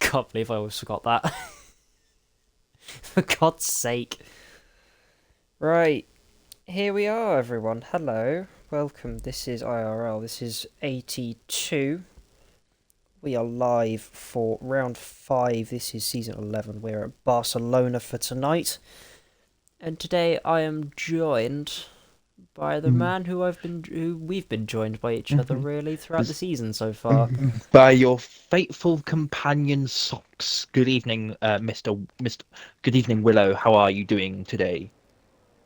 can't believe I always forgot that. For God's sake. Right, here we are, everyone. Hello, welcome. This is IRL. This is 82. We are live for round 5. This is season 11. We're at Barcelona for tonight. And today I am joined by the man who we've been joined by each other really throughout the season so far. By your faithful companion Socks. Good evening, Mr. Good evening, Willow. How are you doing today?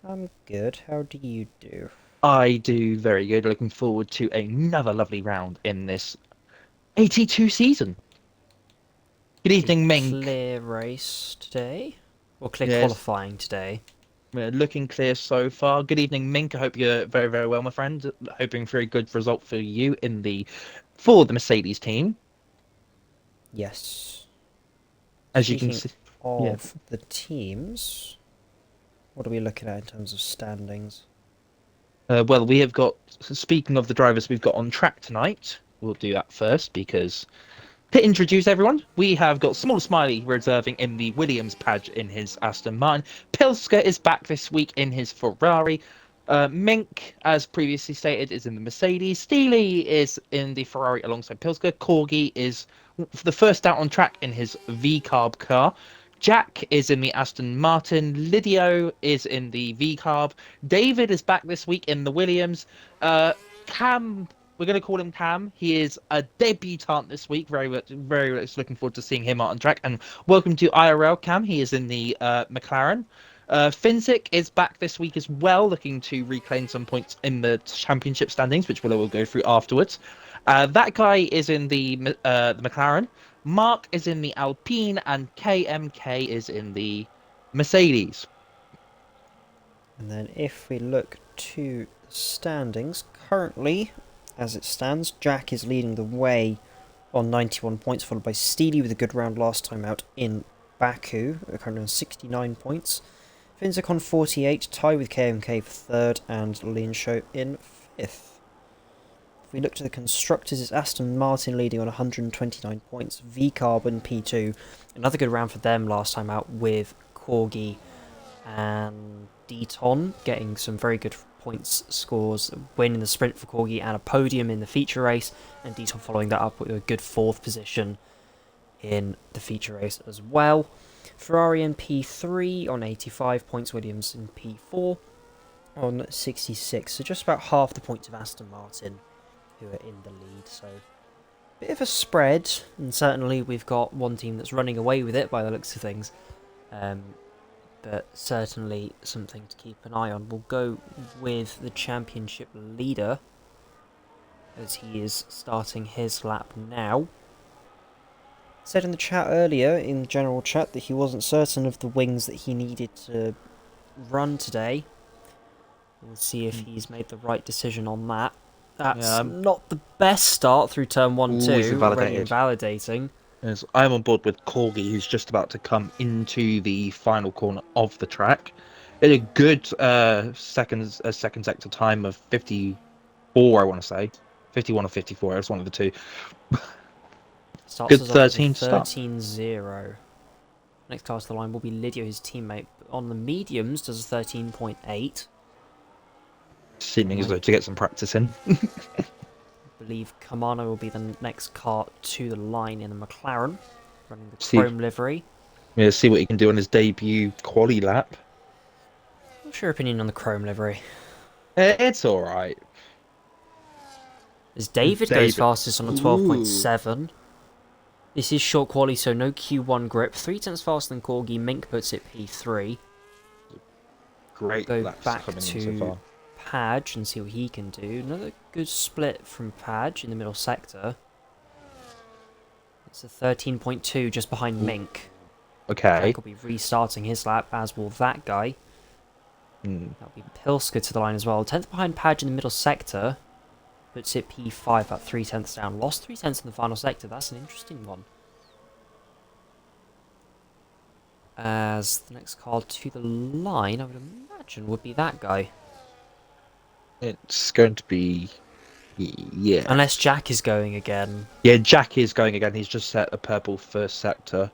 I'm good. How do you do? I do very good. Looking forward to another lovely round in this 82 season. Good A evening, Mink. clear race today? Or clear Yes, qualifying today? we're looking clear so far. Good evening, Mink. I hope you're very, very well, my friend. Hoping for a good result for you for the Mercedes team. Yes. As you can Speaking see, yeah. of the teams, what are we looking at in terms of standings? Well, we have got. Speaking of the drivers we've got on track tonight, we'll do that first because to introduce everyone, we have got Small Smiley reserving in the Williams Padge in his Aston Martin. Pilsker is back this week in his Ferrari. Mink, as previously stated, is in the Mercedes. Steely is in the Ferrari alongside Pilsker. Corgi is for the first out on track in his V-Carb car. Jack is in the Aston Martin. Lidio is in the V-Carb. David is back this week in the Williams. Cam, we're going to call him Cam. He is a debutant this week. Very much looking forward to seeing him out on track. And welcome to IRL, Cam. He is in the McLaren. Finzik is back this week as well, looking to reclaim some points in the championship standings, which we'll go through afterwards. That guy is in the McLaren. Mark is in the Alpine, and KMK is in the Mercedes. And then if we look to the standings, currently, as it stands, Jack is leading the way on 91 points, followed by Steely with a good round last time out in Baku, currently on 69 points. Finzik on 48, tie with KMK for third, and Linshow in fifth. If we look to the constructors, it's Aston Martin leading on 129 points, V-Carbon P2, another good round for them last time out with Corgi and Deton getting some very good points scores, winning the sprint for Corgi and a podium in the feature race, and Deton following that up with a good 4th position in the feature race as well. Ferrari in P3 on 85 points, Williams in P4 on 66, so just about half the points of Aston Martin, who are in the lead. So bit of a spread, and certainly we've got one team that's running away with it by the looks of things, but certainly something to keep an eye on. We'll go with the championship leader, as he is starting his lap now. Said in the chat earlier, in the general chat, that he wasn't certain of the wings that he needed to run today. We'll see if he's made the right decision on that. That's Yeah, not the best start through turn 1-2, always already invalidated. invalidating. Yes, I'm on board with Corgi, who's just about to come into the final corner of the track. It a good second sector time of 54, I want to say. 51 or 54, it's one of the two. Starts Good us off with a 13 start. 13-0. Next car to the line will be Lidio, his teammate. On the mediums, does a 13.8. Seeming as though to get some practice in. I believe Kamano will be the next car to the line in the McLaren, running the See, chrome livery. yeah, see what he can do on his debut quali lap. What's your opinion on the chrome livery? It's all right. As David goes David. fastest on a Ooh, 12.7. This is short quali, so no Q1 grip. 3 tenths faster than Corgi. Mink puts it P3. great Go laps back coming in so to far. Padge and see what he can do. Another good split from Padge in the middle sector. It's a 13.2 just behind Ooh, Mink. okay. Jack will be restarting his lap, as will that guy. Hmm. That'll be Pilsker to the line as well. 10th behind Padge in the middle sector. Puts it P5, about 3 tenths down. Lost 3 tenths in the final sector. That's an interesting one. As the next car to the line, I would imagine, would be that guy. It's going to be Yeah. Unless Jack is going again. Yeah, Jack is going again. He's just set a purple first sector.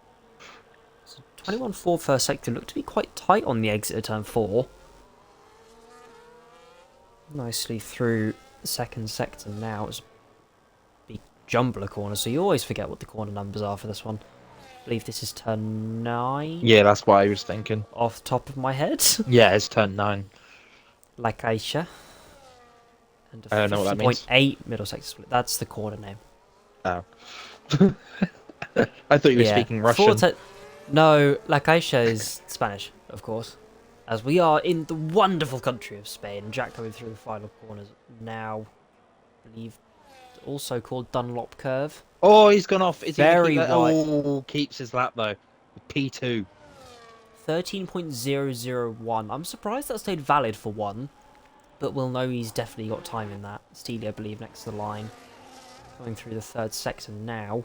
So 21-4 first sector looked to be quite tight on the exit of turn 4. Nicely through the second sector now. It's a big jumble of corners, so you always forget what the corner numbers are for this one. I believe this is turn 9. Yeah, that's what I was thinking. Off the top of my head. Yeah, it's turn 9. Like Aisha. And a I don't know what that means. 50.8 middle sector split. That's the corner name. Oh. I thought you were speaking Russian. No, La Caixa is Spanish, of course. As we are in the wonderful country of Spain. Jack coming through the final corners now. I believe also called Dunlop Curve. Oh, he's gone off. Is he Very keep that? wide. Oh, keeps his lap though. P2. 13.001. I'm surprised that stayed valid for one. But we'll know he's definitely got time in that. Steely, I believe, next to the line. Going through the third sector now.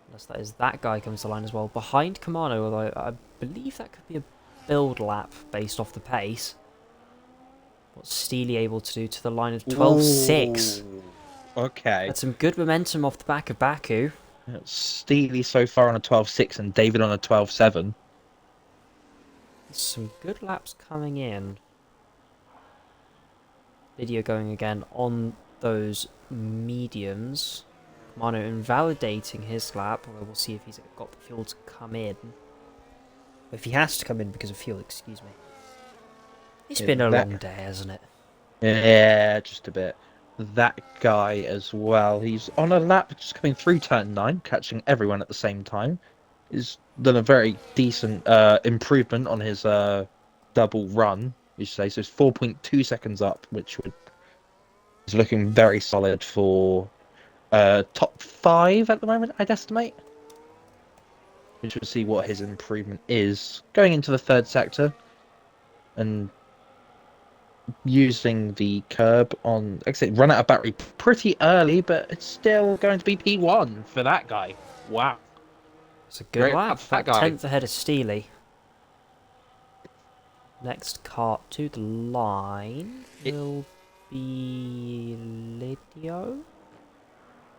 Unless that is that guy comes to the line as well. Behind Kamano, although I believe that could be a build lap based off the pace. What's Steely able to do to the line of 12.6? Okay. That's some good momentum off the back of Baku. Steely so far on a 12.6 and David on a 12.7. Some good laps coming in. Video going again on those mediums. Kamano invalidating his lap, although we'll see if he's got the fuel to come in. If he has to come in because of fuel, excuse me. It's been a long day, hasn't it? Yeah, just a bit. That guy as well. He's on a lap just coming through turn 9, catching everyone at the same time. He's done a very decent improvement on his double run, you should say. So it's 4.2 seconds up, which is looking very solid for top 5 at the moment, I'd estimate. We should see what his improvement is. Going into the third sector and using the curb on, like I said, run out of battery pretty early, but it's still going to be P1 for that guy. Wow. It's a good lap. That guy. 10th ahead of Steely. Next car to the line will be Lidio.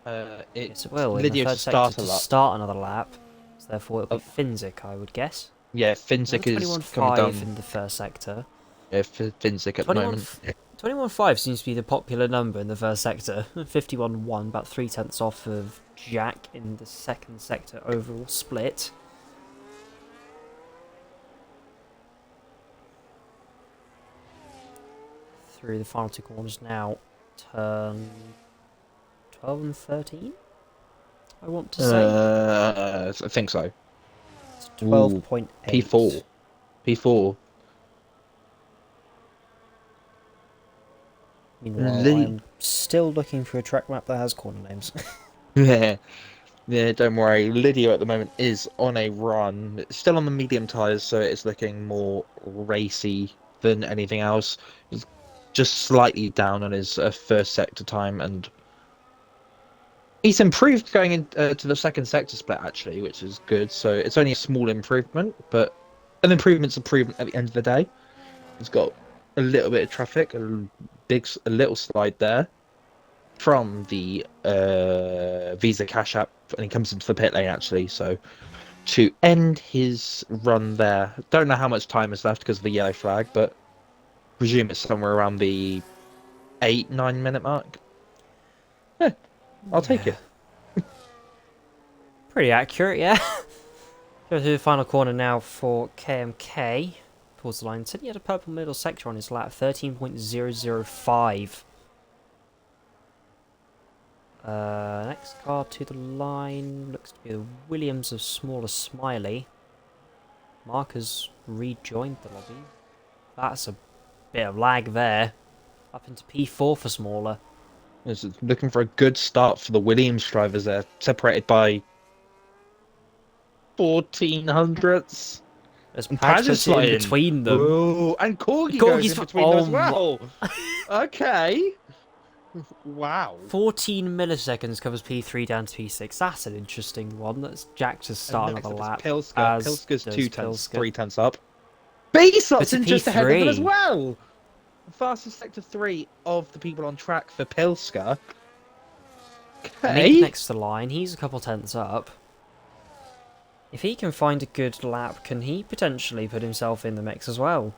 Yes, it will. Lidio to start another lap. So therefore, it'll be Finzik, I would guess. Yeah, Finzik is coming down. 21.5 in the first sector. Yeah, Finzik at the moment. 21.5 seems to be the popular number in the first sector. 51.1, about 3/10 off of Jack in the second sector overall split. Through the final two corners now. Turn 12 and 13, I want to say. I think so. It's 12.8. P4. P4. Meanwhile, I'm still looking for a track map that has corner names. Yeah. Yeah, don't worry. Lydia at the moment is on a run. It's still on the medium tyres, so it's looking more racy than anything else. He's just slightly down on his first sector time, and he's improved going into the second sector split, actually, which is good. So it's only a small improvement, but an improvement's improvement at the end of the day. He's got a little bit of traffic, a little slide there from the Visa Cash App, and he comes into the pit lane, actually. So to end his run there, don't know how much time is left because of the yellow flag, but presume it's somewhere around the 8-9 minute mark. Yeah, I'll take it. Pretty accurate, yeah. Go through the final corner now for KMK. Towards the line. Said he had a purple middle sector on his lap. 13.005. Next car to the line looks to be the Williams of Smaller Smiley. Mark has rejoined the lobby. That's a bit of lag there. Up into P4 for Smaller. Is looking for a good start for the Williams drivers there, separated by 1400ths. There's Padge in between them. Oh, and Corgi goes in between them as well. Okay. Wow. 14 milliseconds covers P3 down to P6. That's an interesting one. That's Jack to start another lap. Pilsker's 3/10 up. B-Slot's in just ahead of them as well. Fastest sector 3 of the people on track for Pilska. Mink Okay. next to the line, he's a couple tenths up. If he can find a good lap, can he potentially put himself in the mix as well?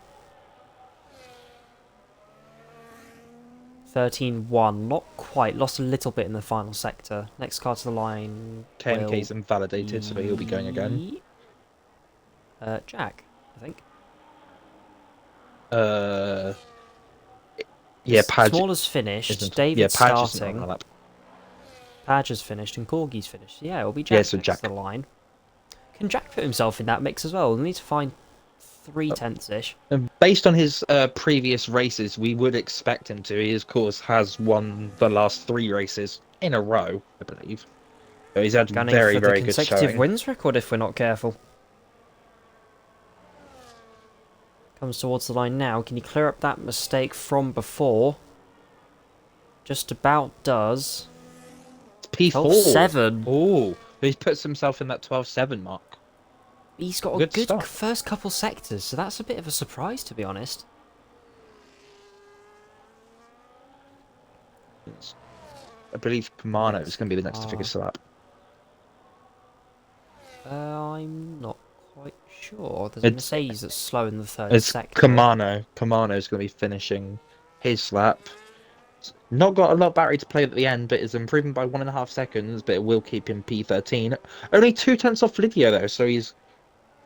13-1, not quite, lost a little bit in the final sector. Next car to the line KMK's will invalidated, so he'll be going again. be... Jack, I think. Yeah, Padge Smaller's finished, isn't. Yeah, David's Padge isn't on starting, the lap. Padge is finished, and Corgi's finished. Yeah, it'll be Jack Yeah, so next Jack. to the line. Can Jack put himself in that mix as well? We need to find 3 Oh. tenths-ish. And based on his previous races, we would expect him to. He, of course, has won the last 3 races in a row, I believe. So he's had Gunning very, for the very good consecutive showing. wins record if we're not careful. Comes towards the line now. Can you clear up that mistake from before? Just about does. P4. 12-7. Oh, he puts himself in that 12-7 mark. He's got a Good good start. first couple sectors, so that's a bit of a surprise, to be honest. I believe Pimano is going to be the next to figure Next this up. I'm not quite sure. There's a It's- Mercedes that's slow in the third It's sector. Kamano. Kamano is going to be finishing his lap. Not got a lot of battery to play at the end, but is improving by 1.5 seconds, but it will keep him P13. Only 2 tenths off Lydia, though, so he's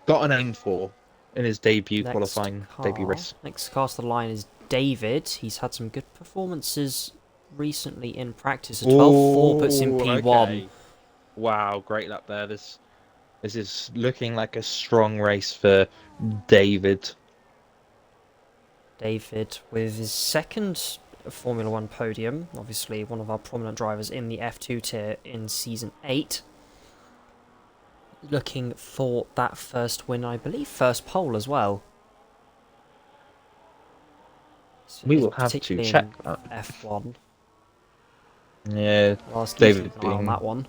got an aim for in his debut qualifying debut race. Next car to the line is David. He's had some good performances recently in practice. A 12-4 puts him P1. Okay. Wow, great lap there. This is looking like a strong race for David. David with his second Formula 1 podium. Obviously one of our prominent drivers in the F2 tier in Season 8. Looking for that first win, I believe first pole as well. So We will have to particularly check in that. F1. Yeah, I'll ask you to David keep an eye on being... that one,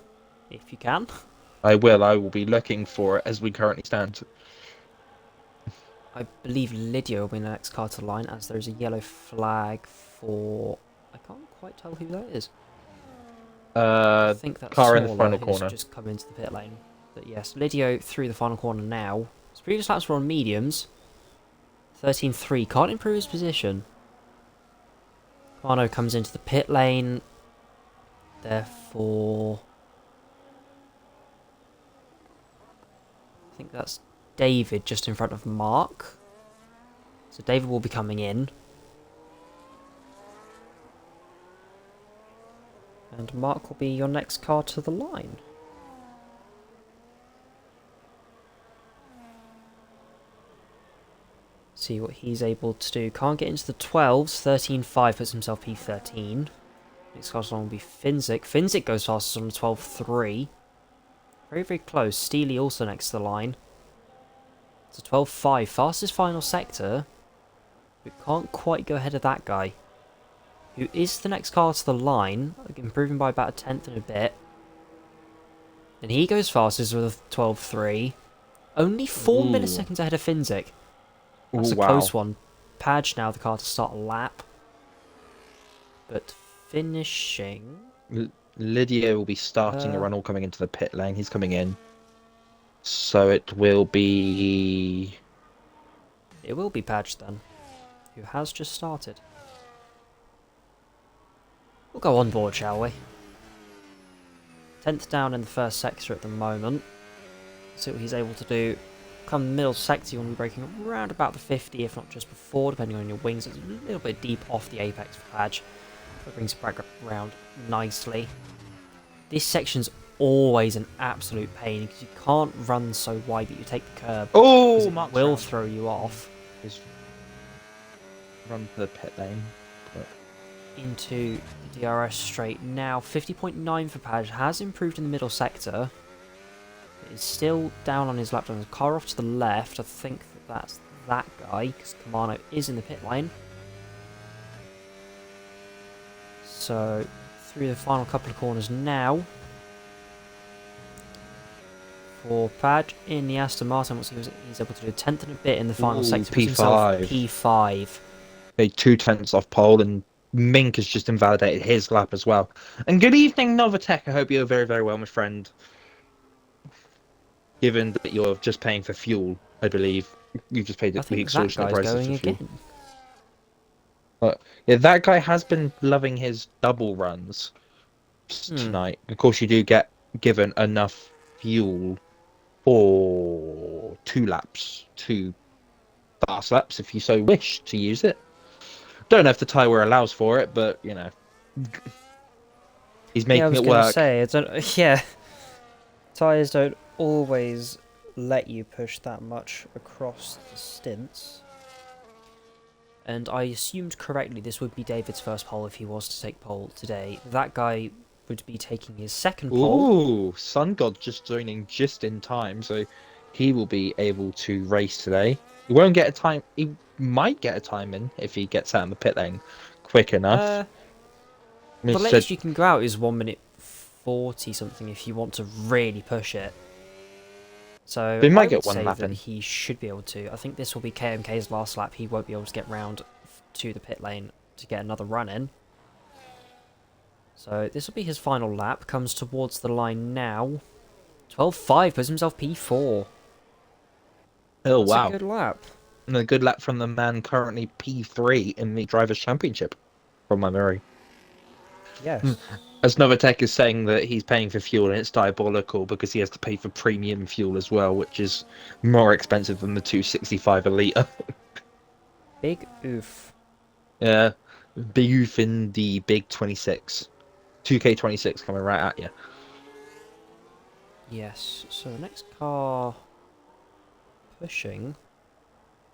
if you can. I will be looking for it as we currently stand. I believe Lydia will be in the next car to the line, as there is a yellow flag for... I can't quite tell who that is. I think that's Car in the Smaller, final who's corner. just come into the pit lane. But yes, Lydia through the final corner now. His previous laps were on mediums. 13-3, can't improve his position. Mano comes into the pit lane. Therefore... I think that's David just in front of Mark. So David will be coming in. And Mark will be your next car to the line. See what he's able to do. Can't get into the 12s. 13-5 puts himself P13. Next car to the line will be Finzik. Finzik goes fastest on the 12-3. Very, very close. Steely also next to the line. It's a 12-5. Fastest final sector. We can't quite go ahead of that guy. Who is the next car to the line. Improving by about a tenth and a bit. And he goes fastest with a 12-3. Only 4 Ooh. milliseconds ahead of Finzik. That's Ooh, a wow. close one. Padge now the car to start a lap. But finishing... Lydia will be starting a run all coming into the pit lane. He's coming in. So it will be... It will be Padge then. Who has just started. We'll go on board, shall we? 10th down in the first sector at the moment. See what he's able to do. Come the middle sector, you want to be braking around about the 50, if not just before, depending on your wings. It's a little bit deep off the apex for Padge. That brings it back around nicely. This section's always an absolute pain because you can't run so wide that you take the curb. Oh, It Mark's will round. throw you off He's run for the pit lane. into the DRS straight. Now 50.9 for Padge, has improved in the middle sector. Is still down on his lap time. Car off to the left. I think that's that guy, because Kamano is in the pit lane. So, through the final couple of corners now. For Padge in the Aston Martin, he's able to do a tenth and a bit in the final Ooh, sector. Puts himself P5. P5. 2/10 off pole, and Mink has just invalidated his lap as well. And good evening, Novatech. I hope you're very, very well, my friend. Given that you're just paying for fuel, I believe you just paid I the think that extortionate guy's prices going for fuel. again. But yeah, that guy has been loving his double runs tonight. Of course, you do get given enough fuel for 2 laps, 2 fast laps, if you so wish to use it. Don't know if the tyre allows for it, but you know, he's Yeah, I making was it gonna work. say, yeah, tyres don't always let you push that much across the stints. And I assumed correctly this would be David's first pole if he was to take pole today. That guy would be taking his second pole. Ooh, Sun God just joining just in time, so he will be able to race today. He won't get a time. He might get a time in if he gets out in the pit lane quick enough. The Mr. latest you can go out is 1 minute 40 something if you want to really push it. So They I might would get one say lap that in. he should be able to. I think this will be KMK's last lap. He won't be able to get round to the pit lane to get another run in. So this will be his final lap. Comes towards the line now. 12.5 puts himself P4. Oh That's a wow! good lap. And a good lap from the man currently P3 in the Drivers' Championship, from my memory. Yes. As Novatech is saying that he's paying for fuel, and it's diabolical because he has to pay for premium fuel as well, which is more expensive than the 265 a litre. Big oof. Yeah, big oof in the big 26. 2K26 coming right at you. Yes. So the next car pushing,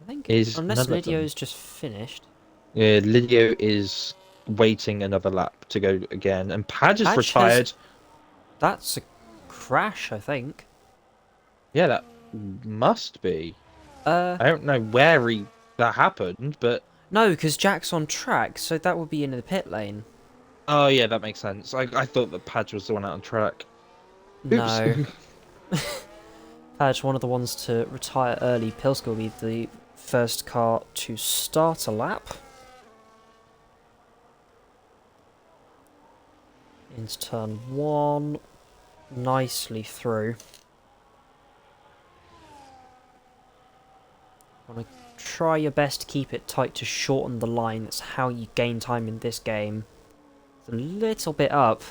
I think, Is unless none of them. Lidio's just finished. Yeah, Lidio is waiting another lap to go again, and Padge is Padge retired. That's a crash, I think. Yeah, that must be. Uh, I don't know where that happened, but no, because Jack's on track, so that would be in the pit lane. oh yeah, that makes sense. I thought that Padge was the one out on track. Oops. No. Padge, one of the ones to retire early. Pilska will be the first car to start a lap. Into turn 1. Nicely through. Want to try your best to keep it tight to shorten the line. That's how you gain time in this game. It's a little bit up.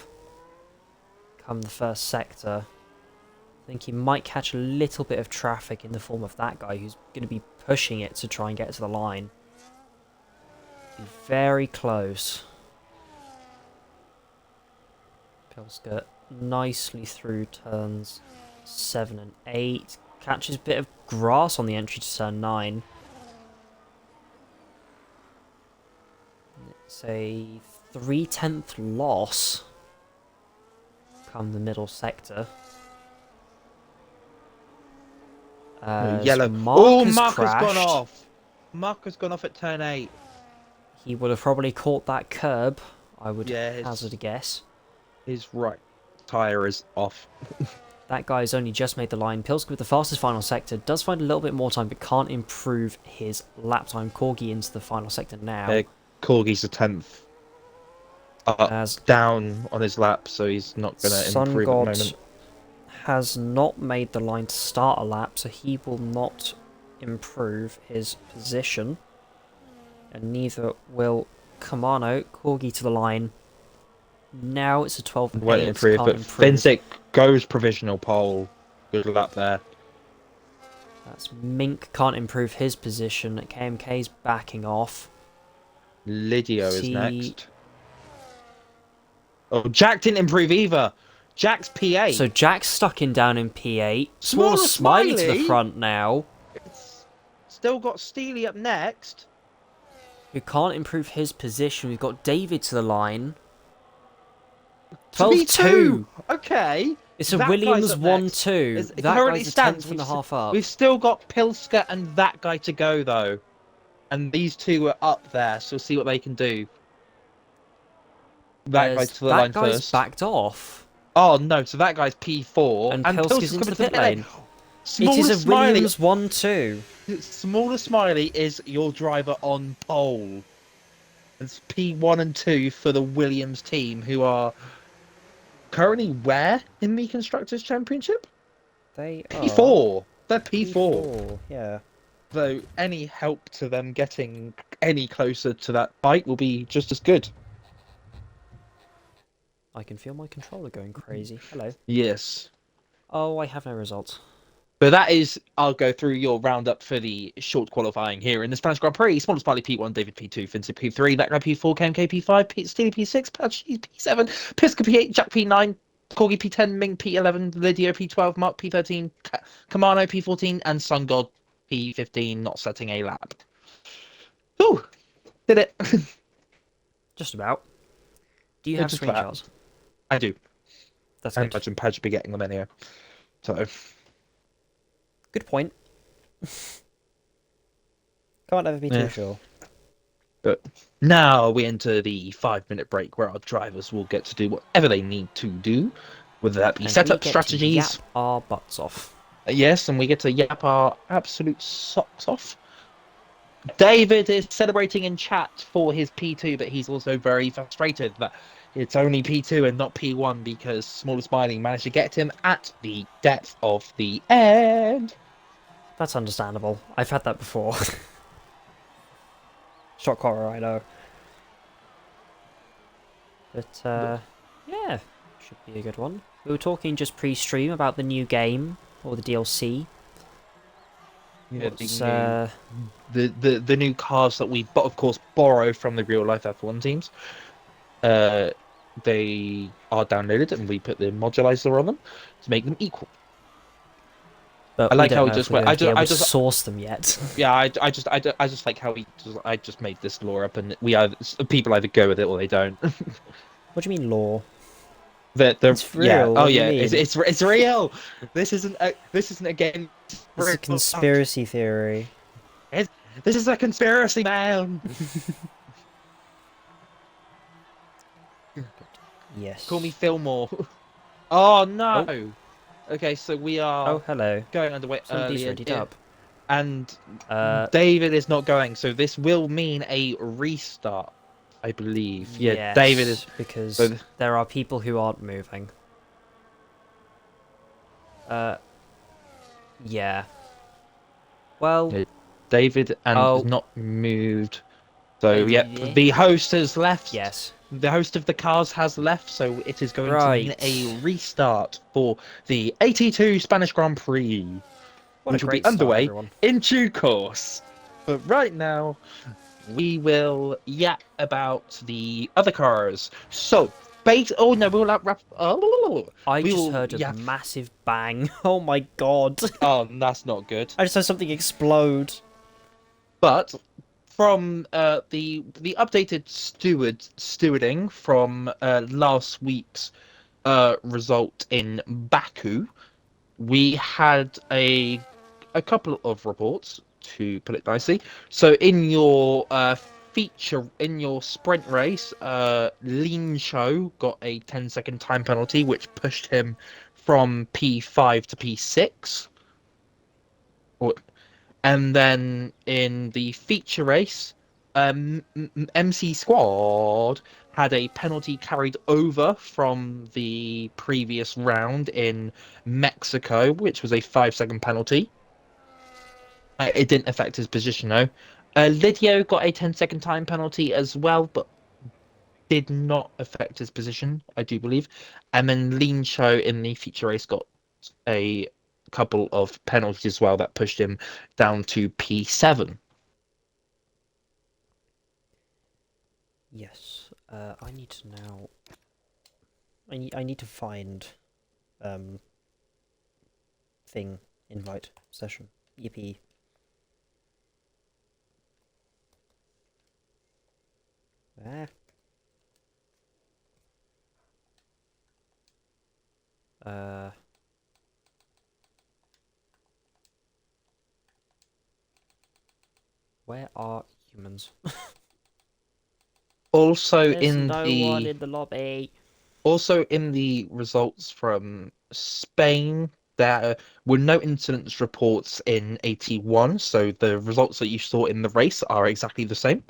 Come the first sector. I think he might catch a little bit of traffic in the form of that guy who's going to be pushing it to try and get to the line. Be very close. Pilska nicely through turns 7 and 8. Catches a bit of grass on the entry to turn 9. It's a 3/10 loss. Come the middle sector. Yellow. Mark Oh, has Mark crashed. has gone off. Mark has gone off at turn 8. He would have probably caught that curb, I would Yeah, hazard a guess. his right tyre is off. That guy's only just made the line. Pilska with the fastest final sector does find a little bit more time, but can't improve his lap time. Corgi into the final sector now. Corgi's a 10th. As Down on his lap, so he's not going to Sun improve at the God moment. has not made the line to start a lap, so he will not improve his position. And neither will Kamano. Corgi to the line. Now it's a 12 and Won't 8. improve, Can't but improve. Finsick goes provisional pole. Good lap there. That's Mink can't improve his position. KMK's backing off. Lydio is next. Oh, Jack didn't improve either. Jack's P8. So Jack's stuck in down in P8. Smaller Smiley to the Smiley? front now. It's still got Steely up next. Who can't improve his position. We've got David to the line. 12-2. 12-2. Okay. It's a That Williams guy's up next. 1-2. It That currently guy's a stands. 10th and a half up. We've still got Pilska and that guy to go, though. And these two are up there, so we'll see what they can do. That guy's to the line That guy's first. backed off. Oh, no, so that guy's P4. And Pilska's Pilska's into coming the to pit lane. Smaller It is a Smiley. Williams 1-2. Smaller Smiley is your driver on pole. It's P1 and 2 for the Williams team, who are currently where in the Constructors' Championship? They are P4. They're P4. P4. Yeah. So any help to them getting any closer to that fight will be just as good. I can feel my controller going crazy. Hello. Yes. Oh, I have no results. But that is, I'll go through your roundup for the short qualifying here in the Spanish Grand Prix. Smallest Barley P1, David P2, Vincent P3, that guy P4, KMK P5, Steely P6, Padge P7, Pisca P8, Jack P9, Corgi P10, Ming P11, Lydio P12, Mark P13, Kamano P14, and Sun God P15, not setting a lap. Ooh, did it. Just about. Do you have Just about. screenshots? I do. That's I good. imagine Padge will be getting them anyway. So, Good point. Can't ever be too Yeah. sure. but now we enter the 5-minute break where our drivers will get to do whatever they need to do, whether that be And we setup get strategies. to yap our butts off. Yes, and we get to yap our absolute socks off. David is celebrating in chat for his P2, but he's also very frustrated that it's only P2 and not P1 because Smaller Smiley managed to get him at the depth of the end. That's understandable. I've had that before. Shock horror, I know. But, yeah, should be a good one. We were talking just pre-stream about the new game, or the DLC. Yeah, What's, the new cars that we, of course, borrow from the real life F1 teams. They are downloaded, and we put the modularizer on them to make them equal. but I we like don't how know he if just we're went. going to be able I to just, source them yet. yeah. I just like how I just made this lore up, and people either go with it or they don't. What do you mean, lore? The It's yeah. real, Oh what do you yeah. mean? It's real. This isn't a game. This is a conspiracy theory. This is a conspiracy, man. Yes. Call me Fillmore. Oh no. Oh, Okay, so we oh, are hello. going underway Somebody's early, readied up. and Uh, David is not going, so this will mean a restart, I believe. Yeah, David is. yes, because So there are people who aren't moving. Yeah. Well, yeah, David and is oh, not moved. So yep, yeah. the host has left. Yes. The host of the cars has left, so it is going to mean Right. a restart for the 82 Spanish Grand Prix, What a which will be great start, underway everyone. in due course. But right now, we will yap about the other cars. So, oh no, we'll wrap. Oh, I we just will heard a yap. massive bang. Oh my god. Oh, that's not good. I just heard something explode. But from the updated stewarding from last week's result in Baku, we had a couple of reports, to put it nicely. So in your in your sprint race, Lean Show got a 10-second time penalty, which pushed him from P5 to P6. And then in the feature race, MC Squad had a penalty carried over from the previous round in Mexico, which was a 5-second penalty. It didn't affect his position though. Lydio got a 10-second time penalty as well, but did not affect his position, I do believe. And then Lean Show in the feature race got a couple of penalties as well that pushed him down to P7. Yes. I need to now... I need to find... Thing. Invite. Session. Yippee. Ah. Where are humans? Also There's no one in the lobby. Also in the results from Spain, there were no incidents reports in 81, so the results that you saw in the race are exactly the same.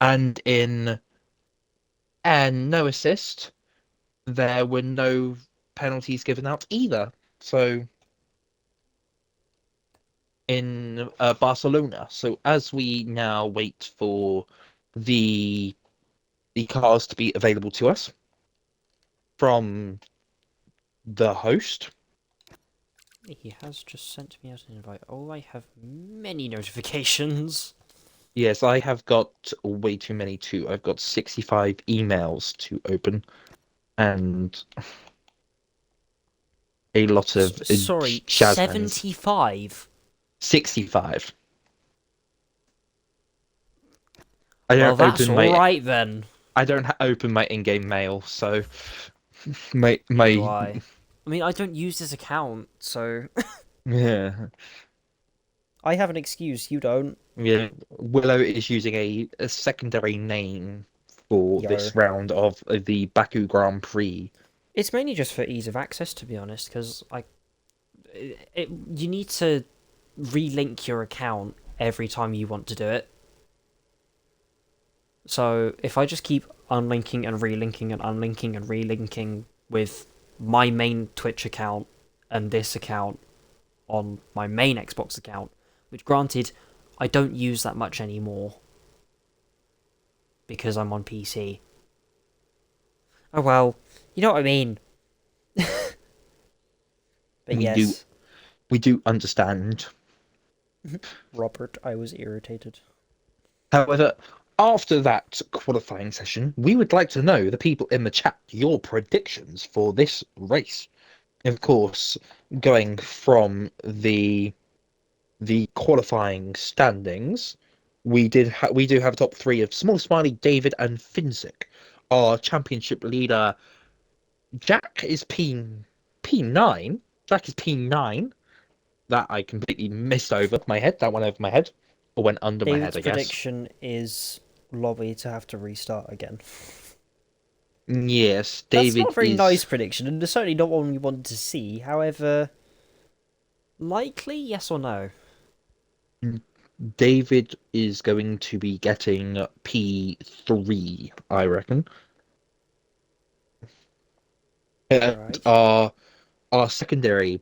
And in no assist, there were no penalties given out either. So in Barcelona. So as we now wait for the cars to be available to us from the host. He has just sent me out an invite. Oh, I have many notifications. Yes, I have got way too many too. I've got 65 emails to open and a lot of Sorry, Jasmine's. 75? 65. I Well, don't that's open my alright then. I don't open my in-game mail, so Neither do my I. I mean, I don't use this account, so yeah. I have an excuse, you don't. Yeah, Willow is using a secondary name for Yo. this round of the Baku Grand Prix. It's mainly just for ease of access, to be honest, because you need to relink your account every time you want to do it. So if I just keep unlinking and relinking and unlinking and relinking with my main Twitch account and this account on my main Xbox account, which granted I don't use that much anymore because I'm on PC. Oh well, you know what I mean. But We do yes, we do understand. Robert, I was irritated. However, after that qualifying session, we would like to know, the people in the chat, your predictions for this race. Of course, going from the qualifying standings, we do have a top three of Small Smiley, David, and Finzik. Our championship leader, Jack, is P9. Jack is P9. That I completely missed over my head. That went over my head, or went under my head, David's I guess. prediction is Lobby to have to restart again. Yes, That's not David a very is nice prediction, and it's certainly not one we wanted to see. However, likely, yes or no? David is going to be getting P3, I reckon. And Right. our secondary,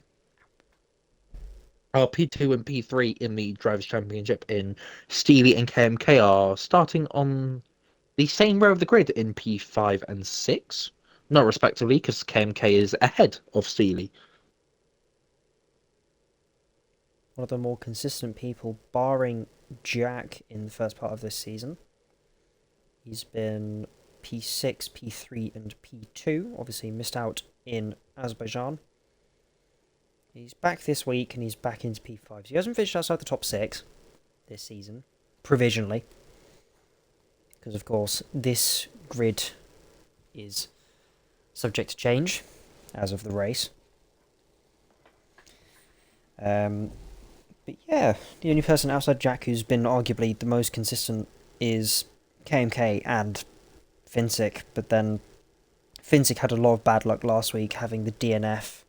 our P2 and P3 in the Drivers' Championship in Steely and KMK are starting on the same row of the grid in P5 and 6, not respectively, because KMK is ahead of Steely. One of the more consistent people, barring Jack in the first part of this season. He's been P6, P3, and P2. Obviously, missed out in Azerbaijan. He's back this week and he's back into P5. So he hasn't finished outside the top 6 this season, provisionally. Because, of course, this grid is subject to change as of the race. But yeah, the only person outside Jack who's been arguably the most consistent is KMK and Finzik, but then Finzik had a lot of bad luck last week having the DNF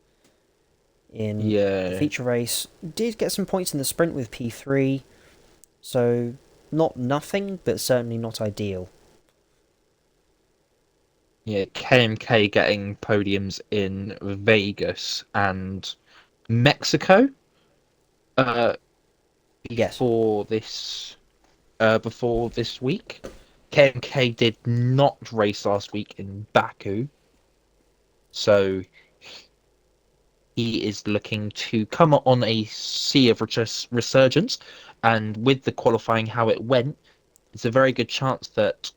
in the feature race. Did get some points in the sprint with P3, so not nothing, but certainly not ideal. Yeah, KMK getting podiums in Vegas and Mexico Yes. before this week. KMK did not race last week in Baku, so he is looking to come on a sea of resurgence, and with the qualifying how it went, it's a very good chance that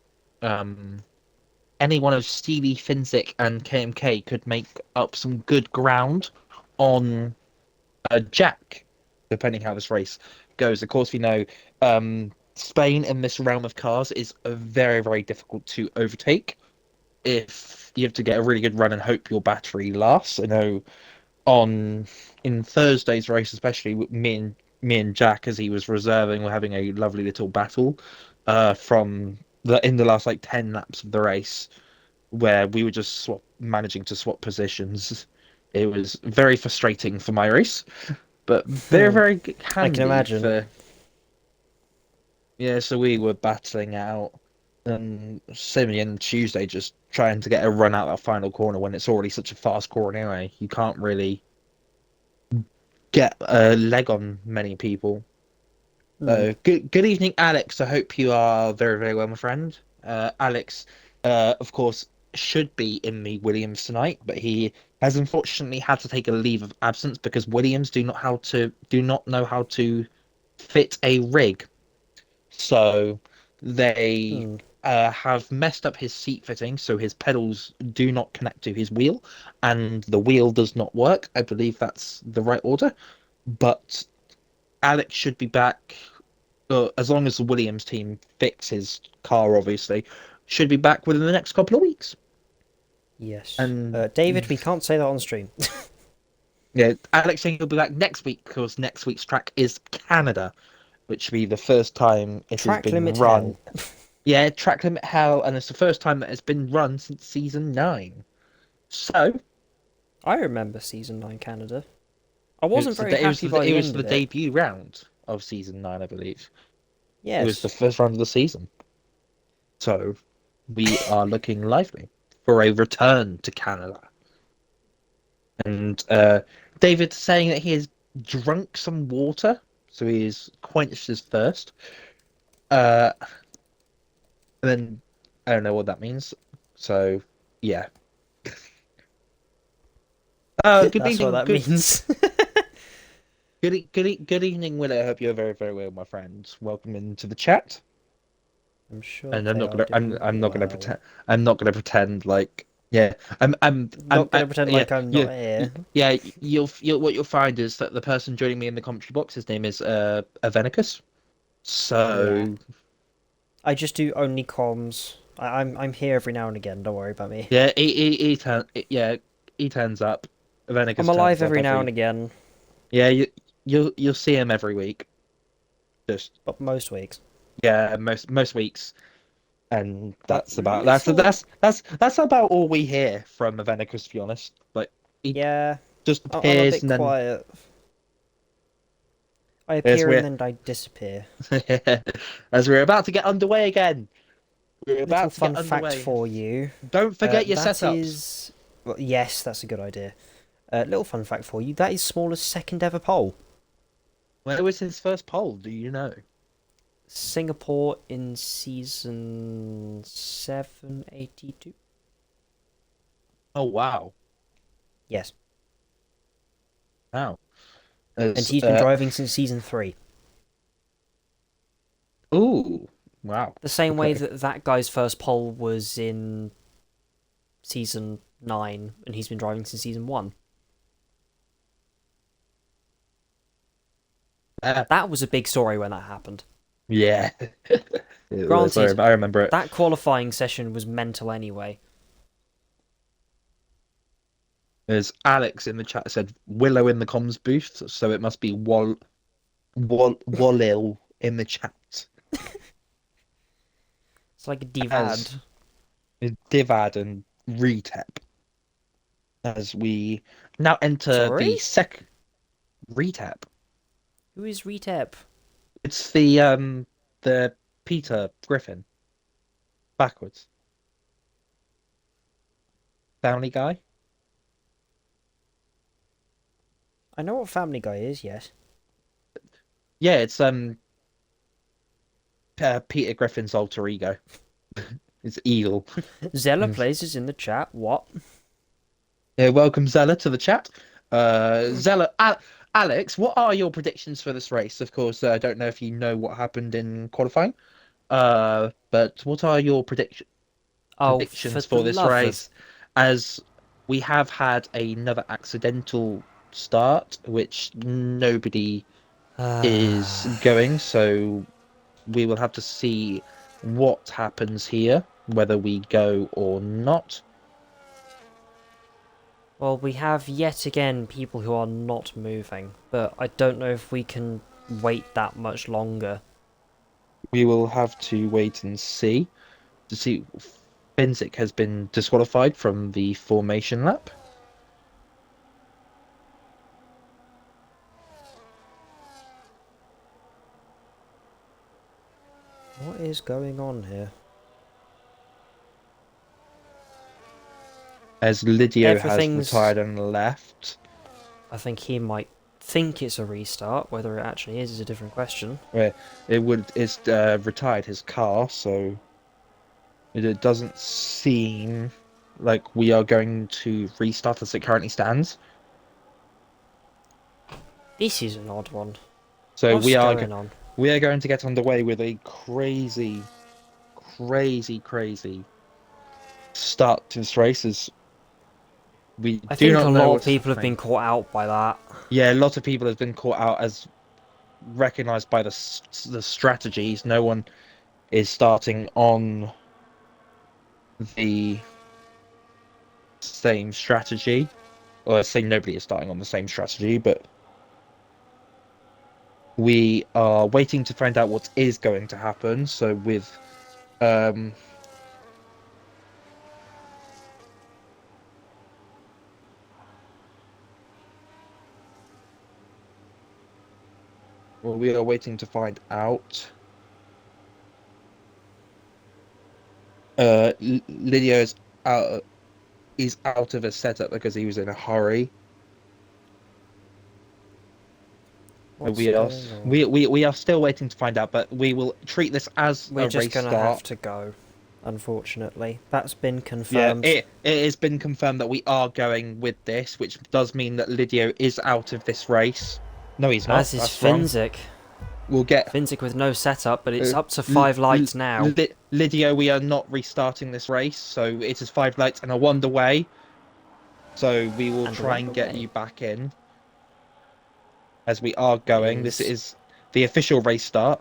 any one of Stevie, Finzik, and KMK could make up some good ground on Jack, depending how this race goes. Of course, we know Spain in this realm of cars is very, very difficult to overtake. If you have to get a really good run and hope your battery lasts. I know in Thursday's race, especially with me and Jack, as he was reserving, were having a lovely little battle from in the last like 10 laps of the race, where we were just managing to swap positions. It was very frustrating for my race, but very, very I can handy imagine. for. Yeah, so we were battling out. And same on Tuesday, just trying to get a run out that final corner when it's already such a fast corner anyway. You can't really get a leg on many people. Hmm. Good evening, Alex. I hope you are very, very well, my friend. Alex, of course, should be in the Williams tonight, but he has unfortunately had to take a leave of absence because Williams do not know how to fit a rig. So they Hmm. have messed up his seat fitting, so his pedals do not connect to his wheel, and the wheel does not work. I believe that's the right order. But Alex should be back as long as the Williams team fix his car, obviously, should be back within the next couple of weeks. Yes. And David, we can't say that on stream. yeah, Alex saying he'll be back next week because next week's track is Canada, which will be the first time it has Track been limit run. hell. Yeah, track limit hell, and it's the first time that it's been run since season 9. So I remember season 9 Canada. I it wasn't was very happy by it the was end the of it. debut round of season 9, I believe. It was the Yes. first round of the season. So we are looking lively for a return to Canada. And David saying that he has drunk some water, so he's quenched his thirst. Uh, and then I don't know what that means. So yeah. Good That's what evening. that means. Good evening, Willow. I hope you're very, very well, my friend. Welcome into the chat. I'm sure And they are doing I'm not gonna well. pretend I'm not gonna pretend like yeah Not gonna pretend yeah like I'm not here. yeah you'll what you'll find is that the person joining me in the commentary box, his name is Avenicus. Yeah. So I just do only comms. I'm here every now and again. Don't worry about me. yeah he turns up. I'm Avenicus alive turns up every now and every again, yeah you'll see him every week. Just but most weeks. yeah most weeks. And But that's about little. that's about all we hear from Avenicus, to be honest. Like he Yeah. just I'm a appears bit and then quiet. I as appear and we're then I disappear. as we're about to get underway again. We're Little about to get fun fact underway. for you. Don't forget your That setups. is. Well, yes, that's a good idea. Little fun fact for you. That is Smallest second ever poll. Where was his first poll? Do you know? Singapore in season 782. Oh wow, Yes. wow. And As he's been driving since season 3. ooh, wow. The same way Okay. that that guy's first poll was in season 9, and he's been driving since season 1. Uh, That was a big story when that happened. yeah. It was. Granted, I remember it. that qualifying session was mental anyway. As Alex in the chat said, Willow in the comms booth, so it must be Wallil in the chat It's like a as divad. Divad and Retep as we now enter the Sorry? sec Retep. Who is Retep? It's the Peter Griffin backwards Downey guy. I know what Family Guy is, yes. Yeah, it's Peter Griffin's alter ego. It's Eel. Zella Mm. Plays is in the chat. What? Yeah, welcome Zella to the chat. Zella, Alex, what are your predictions for this race? Of course, I don't know if you know what happened in qualifying. But what are your Oh, for predictions the for this love of... race? As we have had another accidental start, which nobody is going, so we will have to see what happens here, whether we go or not. Well, we have yet again people who are not moving, but I don't know if we can wait that much longer. We will have to wait and see to see. Benzik has been disqualified from the formation lap. What is going on here? as Lydio has Everything's... retired and left. I think he might think it's a restart. Whether it actually is a different question. Where it's retired his car, so it doesn't seem like we are going to restart as it currently stands. This is an odd one. So What's going on? we are going to get underway with a crazy start to this race. As we I do think a not know lot of what's people have been happening. caught out by that. Yeah, a lot of people have been caught out as recognized by the strategies. No one is starting on the same strategy. Well, I say nobody is starting on the same strategy, but we are waiting to find out what is going to happen. So with well, we are waiting to find out. Lydio is out of his setup because he was in a hurry. What's We are going on? we are still waiting to find out, but we will treat this as We're a just race gonna start. have to go, unfortunately. That's been Yeah, confirmed. it has been confirmed that we are going with this, which does mean that Lydio is out of this race. No, he's not. As is That's wrong. Finzik. We'll get Finzik with no setup, but it's up to L 5 lights now. Lydio. We are not restarting this race, so it is 5 lights and a wonder way. So we will And try one and get away. you back in as we are going. This Is is the official race start.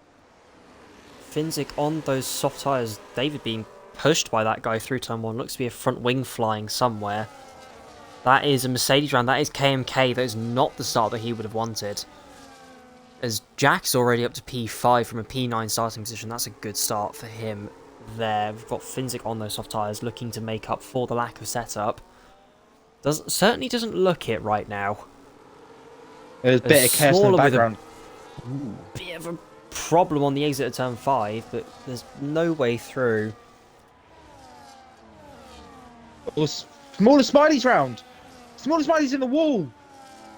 Finzik on those soft tyres. David being pushed by that guy through turn 1. Looks to be a front wing flying somewhere. That is a Mercedes round. That is KMK. That is not the start that he would have wanted. As Jack's already up to P5 from a P9 starting position. That's a good start for him there. We've got Finzik on those soft tyres looking to make up for the lack of setup. Certainly doesn't look it right now. There's a bit of chaos in the background. Bit of a problem on the exit of turn 5, but there's no way through. Oh, smaller Smiley's round. Smaller Smiley's in the wall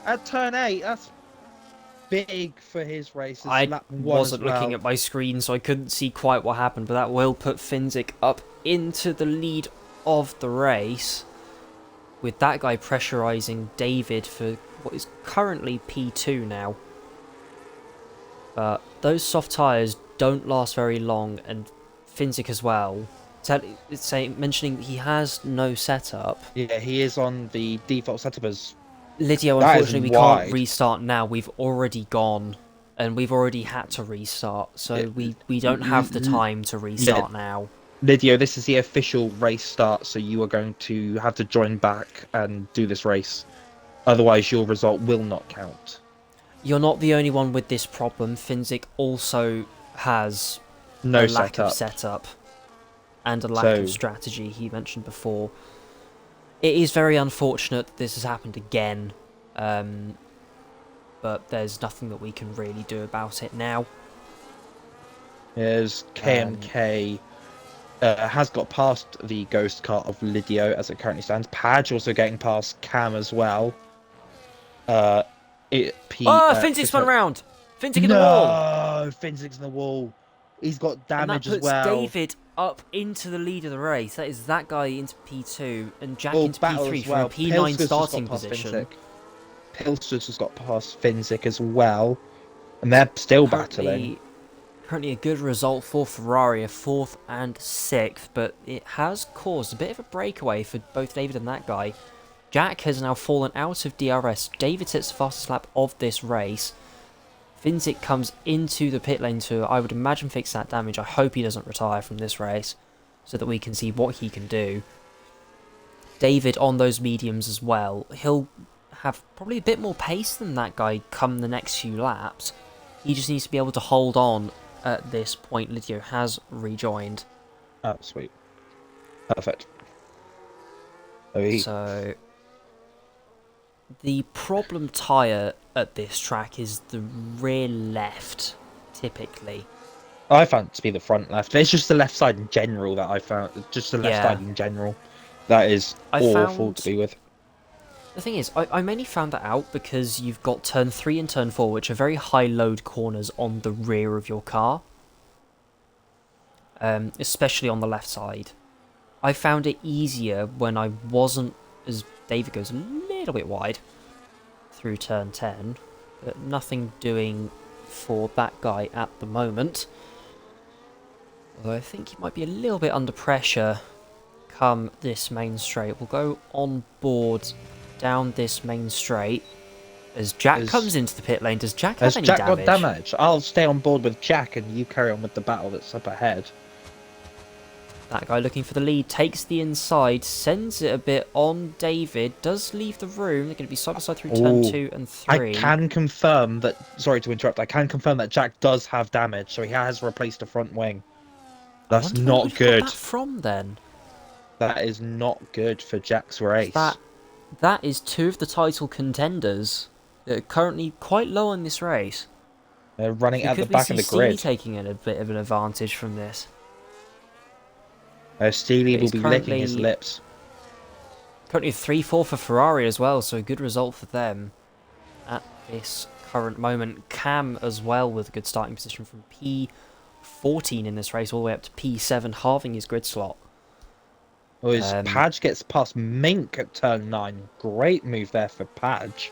at turn 8. That's big for his race. I wasn't looking at my screen, so I couldn't see quite what happened, but that will put Finzik up into the lead of the race, with that guy pressurising David for what is currently P2 now. But those soft tyres don't last very long, and Finzik as well. Mentioning he has no setup. Yeah, he is on the default setup as... Lydio, unfortunately, we can't restart now. We've already gone, and we've already had to restart, so we don't have the time to restart now. Lydio, this is the official race start, so you are going to have to join back and do this race. Otherwise, your result will not count. You're not the only one with this problem. Finzik also has a lack of setup and a lack of strategy, he mentioned before. It is very unfortunate that this has happened again, but there's nothing that we can really do about it now. There's KMK has got past the ghost car of Lydio as it currently stands. Padge also getting past Cam as well. Finzik spun around! Finzik in the wall! No, Finzik's in the wall. He's got damage as well. And that puts David up into the lead of the race. That is that guy into P2 and Jack into P3 from a P9 starting position. Pilster's just got past Finzik as well. And they're still battling. Currently a good result for Ferrari, a 4th and 6th, but it has caused a bit of a breakaway for both David and that guy. Jack has now fallen out of DRS. David hits the fastest lap of this race. Finzik comes into the pit lane to, I would imagine, fix that damage. I hope he doesn't retire from this race so that we can see what he can do. David on those mediums as well. He'll have probably a bit more pace than that guy come the next few laps. He just needs to be able to hold on at this point. Lydio has rejoined. Oh, sweet. Perfect. So the problem tyre at this track is the rear left, typically. I found it to be the front left. It's just the left side in general that I found. Just the left side in general. That is I awful to found be with. the thing is, I mainly found that out because you've got turn 3 and turn 4, which are very high load corners on the rear of your car, especially on the left side. I found it easier when I wasn't, as David goes, a little bit wide through turn 10, but nothing doing for that guy at the moment. Although I think he might be a little bit under pressure come this main straight. We'll go on board down this main straight as Jack comes into the pit lane. Does Jack have Has any Jack damage? got damage? I'll stay on board with Jack and you carry on with the battle that's up ahead. That guy looking for the lead takes the inside, sends it a bit on David, does leave the room. They're going to be side by side through turn 2 and 3. I can confirm that, sorry to interrupt, I can confirm that Jack does have damage, so he has replaced the front wing. That's not good. Got that from then? That is not good for Jack's race. That is 2 of the title contenders that are currently quite low in this race. They're running So at the back of the grid. taking a bit of an advantage from this. Steely will be licking his lips. Currently 3-4 for Ferrari as well, so a good result for them at this current moment. Cam as well with a good starting position from P14 in this race all the way up to P7, halving his grid slot. Padge gets past Mink at turn 9. Great move there for Padge.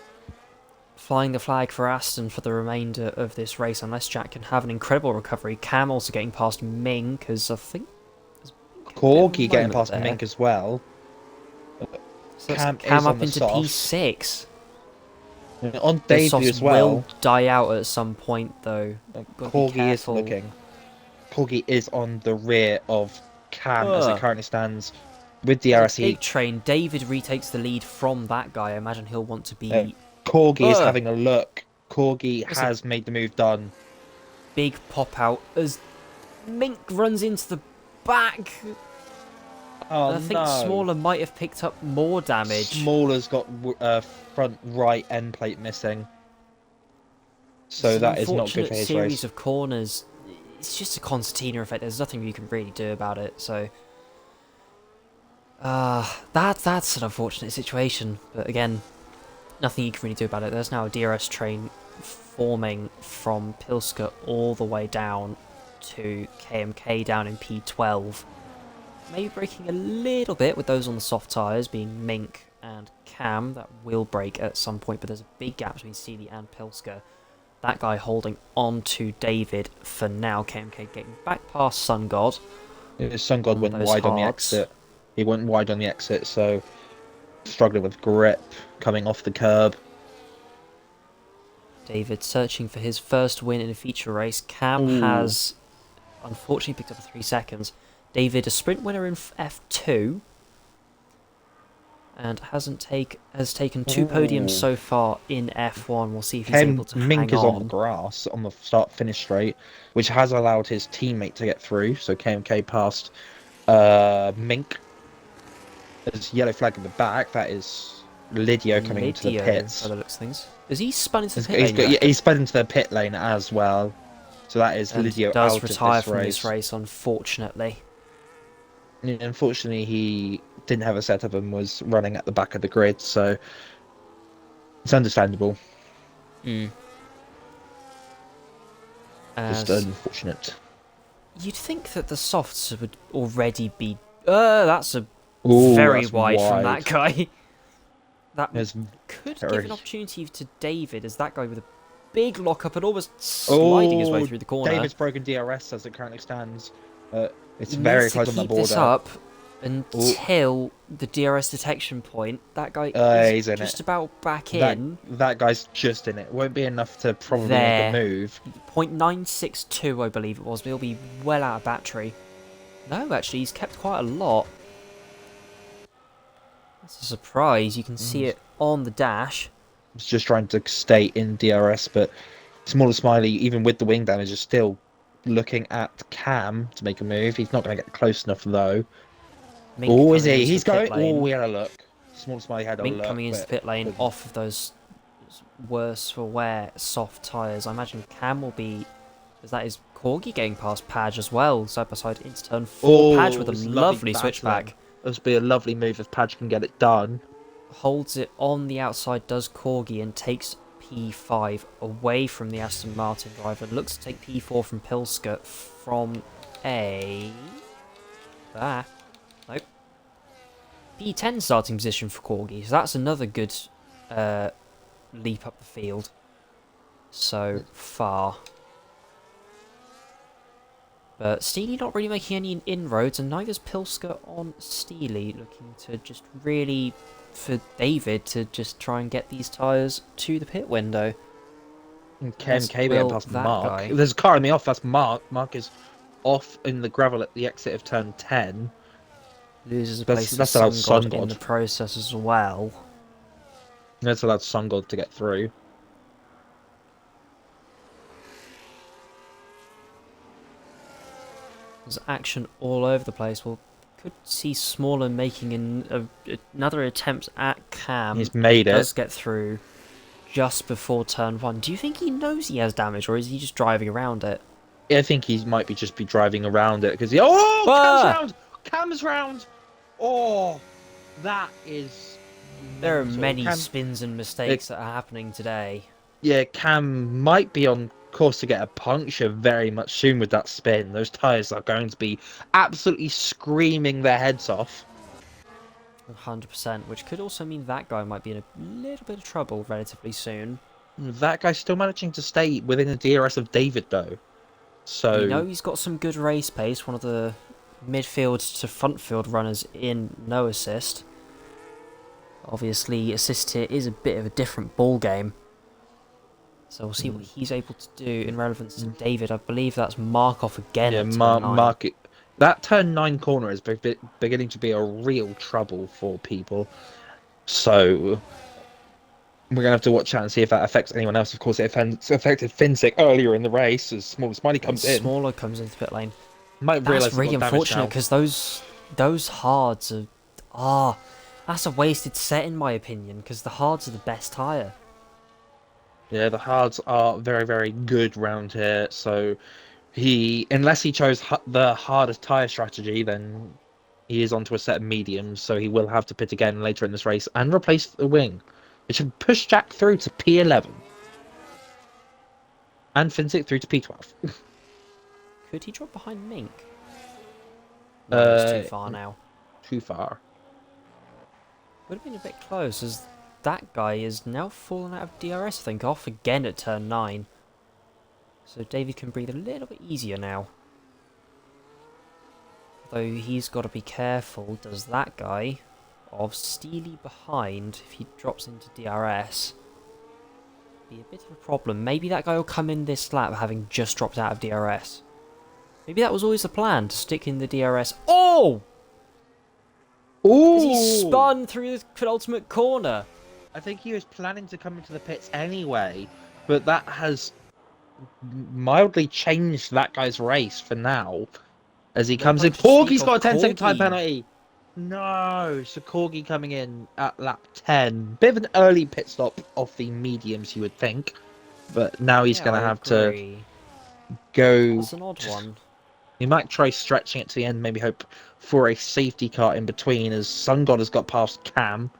Flying the flag for Aston for the remainder of this race, unless Jack can have an incredible recovery. Cam also getting past Mink, as I think... Corgi getting past Mink as well. So Cam up into P6. On debut as well. Will die out at some point though. Corgi is looking. Corgi is on the rear of Cam as it currently stands with DRS. Big train. David retakes the lead from that guy. I imagine he'll want to be... Corgi is having a look. Corgi has made the move done. Big pop out as Mink runs into the back. Oh, I think Smaller might have picked up more damage. Smaller's got front right end plate missing. So that is not good for his series race. Of corners. It's just a concertina effect. There's nothing you can really do about it. So that's an unfortunate situation. But again, nothing you can really do about it. There's now a DRS train forming from Pilska all the way down to KMK down in P12. Maybe breaking a little bit with those on the soft tyres, being Mink and Cam. That will break at some point, but there's a big gap between Seeley and Pilska. That guy holding on to David for now. KMK getting back past Sun God. Sun God went wide on the exit. He went wide on the exit, so struggling with grip, coming off the curb. David searching for his first win in a feature race. Cam has unfortunately picked up 3 seconds. David, a sprint winner in F2, and has taken 2 podiums so far in F1. We'll see if he's able to Mink hang is on the grass on the start-finish straight, which has allowed his teammate to get through. So KMK passed Mink. There's a yellow flag in the back. That is Lydio coming into the pits. By the looks of things. Has he spun into the pit lane? He's spun into the pit lane as well. So that is Lydio out of this race. Does retire from this race, unfortunately. Unfortunately, he didn't have a setup and was running at the back of the grid, so it's understandable. Just unfortunate. You'd think that the softs would already be... that's a very wide from that guy. That could give an opportunity to David, as that guy with a big lockup and almost sliding his way through the corner. David's broken DRS as it currently stands. It's very close on the border. This up until the DRS detection point. That guy is just about back in. That guy's just in it. Won't be enough to probably make a move. 0.962, I believe it was. But he'll be well out of battery. No, actually, he's kept quite a lot. That's a surprise. You can see it on the dash. He's just trying to stay in DRS, but Smaller Smiley, even with the wing damage, is still looking at Cam to make a move. He's not going to get close enough, though. Oh, is he? He's going... Oh, we had a look. Smaller Smiley had a look. Mink coming into the pit lane off of those worse for wear soft tyres. I imagine Cam will be... As that is Corgi getting past Padge as well, side by side into turn 4. Padge with a lovely switchback. This would be a lovely move if Padge can get it done. Holds it on the outside, does Corgi, and takes P5 away from the Aston Martin driver. Looks to take P4 from Pilsker from a... Nope. P10 starting position for Corgi, so that's another good leap up the field so far. But Steely not really making any inroads, and neither's Pilsker on Steely, looking to just really, for David to just try and get these tyres to the pit window. And KMK being past Mark. Guy. If there's a car in the off, that's Mark. Mark is off in the gravel at the exit of turn 10. Loses a place That's to allowed Sun Sun God in the process as well. That's allowed Sun God to get through. There's action all over the place. We'll could see Smaller making another attempt at Cam. He's made it. Does get through just before turn 1. Do you think he knows he has damage, or is he just driving around it? Yeah, I think he might be just be driving around it because he. Oh, Cam's round! Cam's round! Oh, that is. There are many spins and mistakes that are happening today. Yeah, Cam might be on course to get a puncture very much soon with that spin. Those tyres are going to be absolutely screaming their heads off. 100%, which could also mean that guy might be in a little bit of trouble relatively soon. That guy's still managing to stay within the DRS of David, though. So you know he's got some good race pace, one of the midfield to front field runners in no assist. Obviously, assist here is a bit of a different ball game. So we'll see what he's able to do in relevance to David. I believe that's Mark off again. Yeah, Mark. That turn 9 corner is beginning to be a real trouble for people. So we're going to have to watch out and see if that affects anyone else. Of course, it affected Finsick earlier in the race as Smiley comes in. Smaller comes into pit lane. That's really unfortunate because those hards are... that's a wasted set in my opinion, because the hards are the best tyre. Yeah, the hards are very, very good round here. So unless he chose the hardest tyre strategy, then he is onto a set of mediums. So he will have to pit again later in this race and replace the wing. It should push Jack through to P11. And Finsick through to P12. Could he drop behind Mink? No, it's too far now. Too far. Would have been a bit close, as that guy is now fallen out of DRS, I think, off again at turn 9. So David can breathe a little bit easier now. Though he's got to be careful, does that guy of Steely behind, if he drops into DRS, be a bit of a problem. Maybe that guy will come in this lap having just dropped out of DRS. Maybe that was always the plan, to stick in the DRS. Oh! Ooh! He spun through the penultimate corner. I think he was planning to come into the pits anyway, but that has mildly changed that guy's race for now. As he comes in. Corgi's got a 10-second time penalty. No, so Corgi coming in at lap 10. Bit of an early pit stop off the mediums, you would think. But now he's going to have to go... That's an odd one. He might try stretching it to the end, maybe hope for a safety car in between, as Sun God has got past Cam.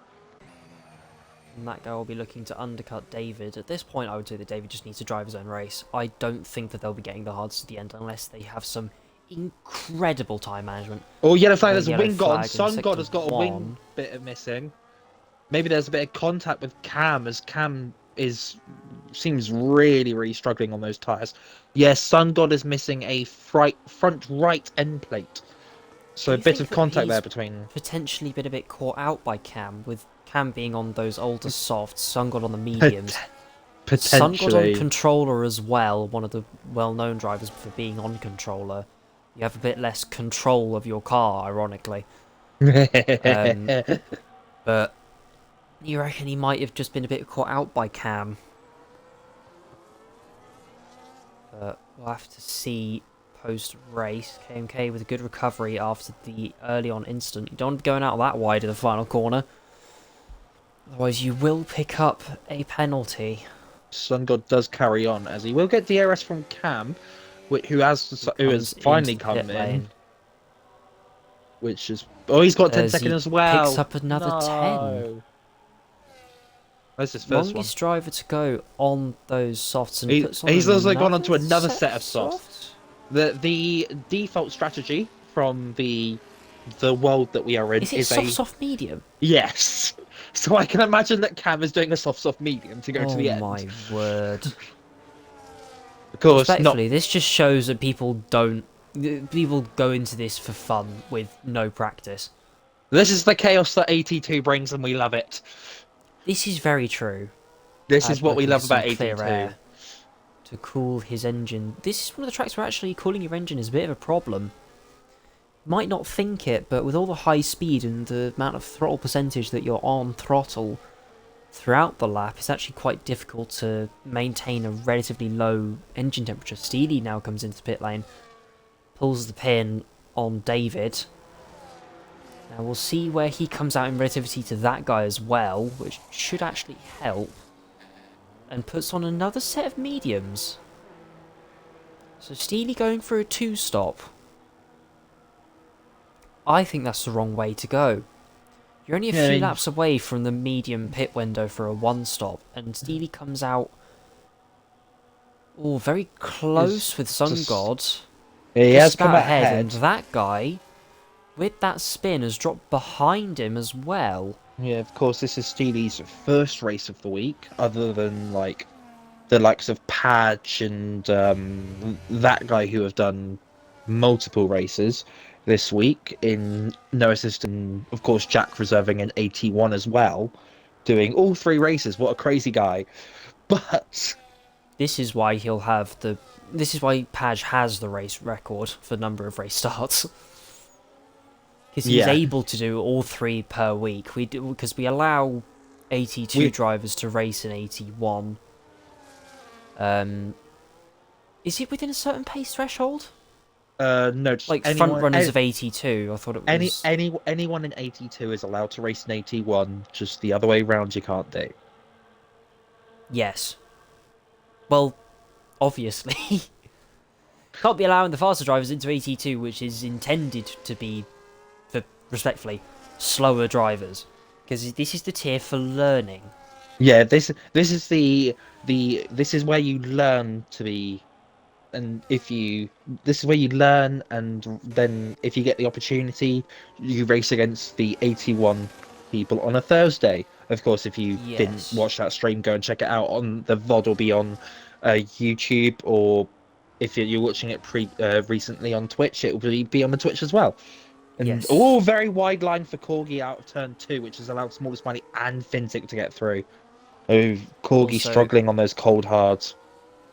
And that guy will be looking to undercut David. At this point, I would say that David just needs to drive his own race. I don't think that they'll be getting the hards to the end unless they have some incredible time management. Oh, yellow flag, there's a wing gone. Sun God has got a wing bit of missing. Maybe there's a bit of contact with Cam, as Cam seems really, really struggling on those tyres. Yes, Sun God is missing a front right end plate. So a bit of contact there between... potentially been a bit caught out by Cam, with Cam being on those older softs, Sun God on the mediums. Potentially. Sun God on controller as well, one of the well-known drivers for being on controller. You have a bit less control of your car, ironically. But you reckon he might have just been a bit caught out by Cam? But we'll have to see post-race. KMK with a good recovery after the early on incident. You don't want to be going out that wide in the final corner. Otherwise you will pick up a penalty. Sun God does carry on, as he will get DRS from Cam, who has finally come in. which is... Oh, he's got 10 as second he as well. picks up another 10. No. Where's his first Longest driver to go on those softs, and puts on He's also gone on to another another set of softs. The default strategy from the world that we are in Is it is soft medium? Yes. So I can imagine that Cam is doing a soft medium to go to the end. Oh my word. Of course, Respectfully, this just shows that people go into this for fun with no practice. This is the chaos that AT2 brings, and we love it. This is very true. This is what we love about clear AT2. air to cool his engine. This is one of the tracks where actually cooling your engine is a bit of a problem. Might not think it, but with all the high speed and the amount of throttle percentage that you're on throttle throughout the lap, it's actually quite difficult to maintain a relatively low engine temperature. Steely now comes into the pit lane, pulls the pin on David. Now we'll see where he comes out in relativity to that guy as well, which should actually help. And puts on another set of mediums. So Steely going for a 2-stop. I think that's the wrong way to go. You're only a few laps away from the medium pit window for a 1-stop, and Steely comes out very close with Sun God. He has come ahead, and that guy, with that spin, has dropped behind him as well. Yeah, of course, this is Steely's first race of the week, other than like the likes of Padge and that guy who have done multiple races this week in no assistant. Of course, Jack reserving an 81 as well, doing all 3 races. What a crazy guy! But this is why he'll have the. This is why Padge has the race record for number of race starts. Because he's able to do all 3 per week. Because we allow 82 drivers to race in 81. Is it within a certain pace threshold? No, just like front runners of 82. I thought it was anyone in 82 is allowed to race in 81. Just the other way around, you can't do. Yes. Well, obviously, can't be allowing the faster drivers into 82, which is intended to be, for respectfully, slower drivers, because this is the tier for learning. Yeah, this is this is where you learn to be. And this is where you learn, and then if you get the opportunity, you race against the 81 people on a Thursday. Of course, if you didn't watch that stream, go and check it out on the VOD will be on YouTube, or if you're watching it recently on Twitch, it will be on the Twitch as well. And very wide line for Corgi out of turn 2, which has allowed Smallest Smiley and Fintic to get through. Oh, Corgi struggling on those cold hards.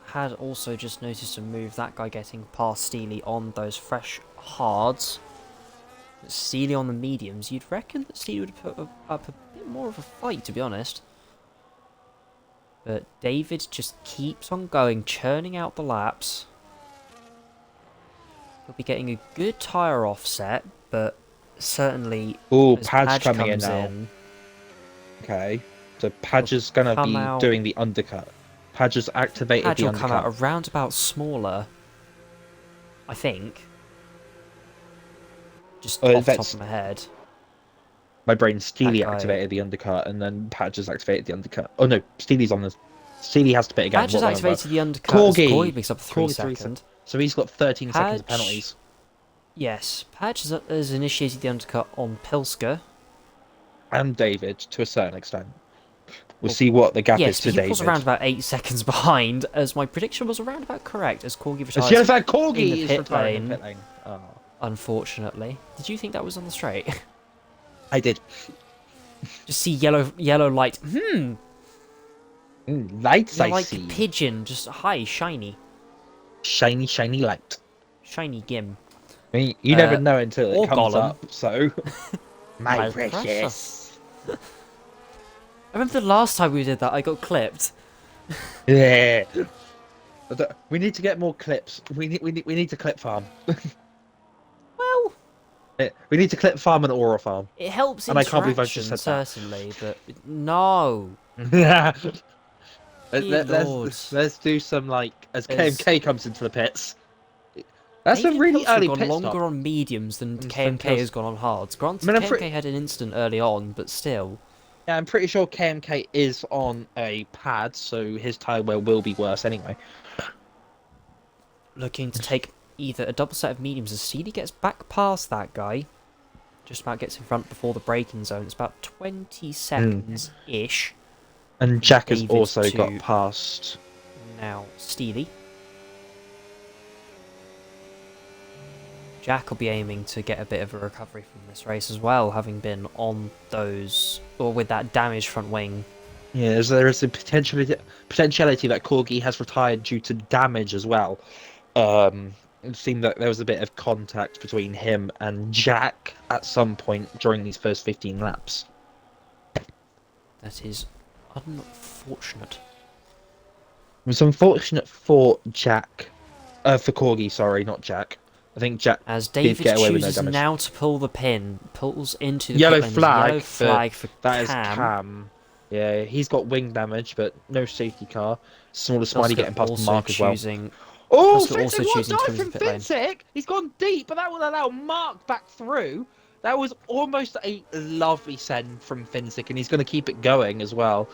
Had also just noticed a move, that guy getting past Steely on those fresh hards. Steely on the mediums, you'd reckon that Steely would put up a bit more of a fight, to be honest. But David just keeps on going, churning out the laps. He'll be getting a good tyre offset, but certainly... Oh, Padge coming in now. Okay, so Padge is going to be doing the undercut. Padge has activated the undercut. Padge will come out a roundabout smaller, I think. Just off the top of my head. My brain, Steely activated the undercut, and then Padge has activated the undercut. Oh no, Steely's on the... Steely has to pit again. Padge has activated the undercut. Corgi picks up 3 seconds. So he's got 13 seconds of penalties. Yes, Padge has initiated the undercut on Pilsker. And David, to a certain extent. We'll see what the gap is to David. Yes, he was around about 8 seconds behind, as my prediction was around about correct, as Corgi retires Corgi in the pit lane. Pit lane. Oh. Unfortunately. Did you think that was on the straight? I did. Just see yellow light. Lights, I see. Like pigeon, just high, shiny. Shiny light. Shiny gim. I mean, you never know until it comes Golem. up, so... My precious. I remember the last time we did that, I got clipped. Yeah. We need to get more clips. We need to clip farm. Well... We need to clip farm and aura farm. It helps and I can't believe I just said certainly, but no. Let's do some, like, as KMK comes into the pits. That's a David and really Pilsner have early gone pit stop. longer on mediums than And KMK has gone on hards. Granted, I mean, KMK had an instant early on, but still. yeah, I'm pretty sure KMK is on a pad, so his tyre wear will be worse anyway. Looking to take either a double set of mediums as Steely gets back past that guy. Just about gets in front before the braking zone. It's about 20 seconds-ish. And Jack has David also to got past. now Steely. Jack will be aiming to get a bit of a recovery from this race as well, having been on those, or with that damaged front wing. Yeah, there is a potentiality that Corgi has retired due to damage as well. It seemed that there was a bit of contact between him and Jack at some point during these first 15 laps. That is unfortunate. It was unfortunate for Jack, for Corgi, sorry, not Jack. I think Jack As did David get away with no chooses damage. now to pull the pin, pulls into the Yellow pit lane. There's a yellow flag for that is Cam. Cam. Yeah, he's got wing damage, but no safety car. Smaller Smiley getting past also Mark as well. choosing, Oh, Oscar also Finsick, what choosing to dive come into from the pit lane. Finsick? He's gone deep, but that will allow Mark back through. That was almost a lovely send from Finsick, and he's going to keep it going as well.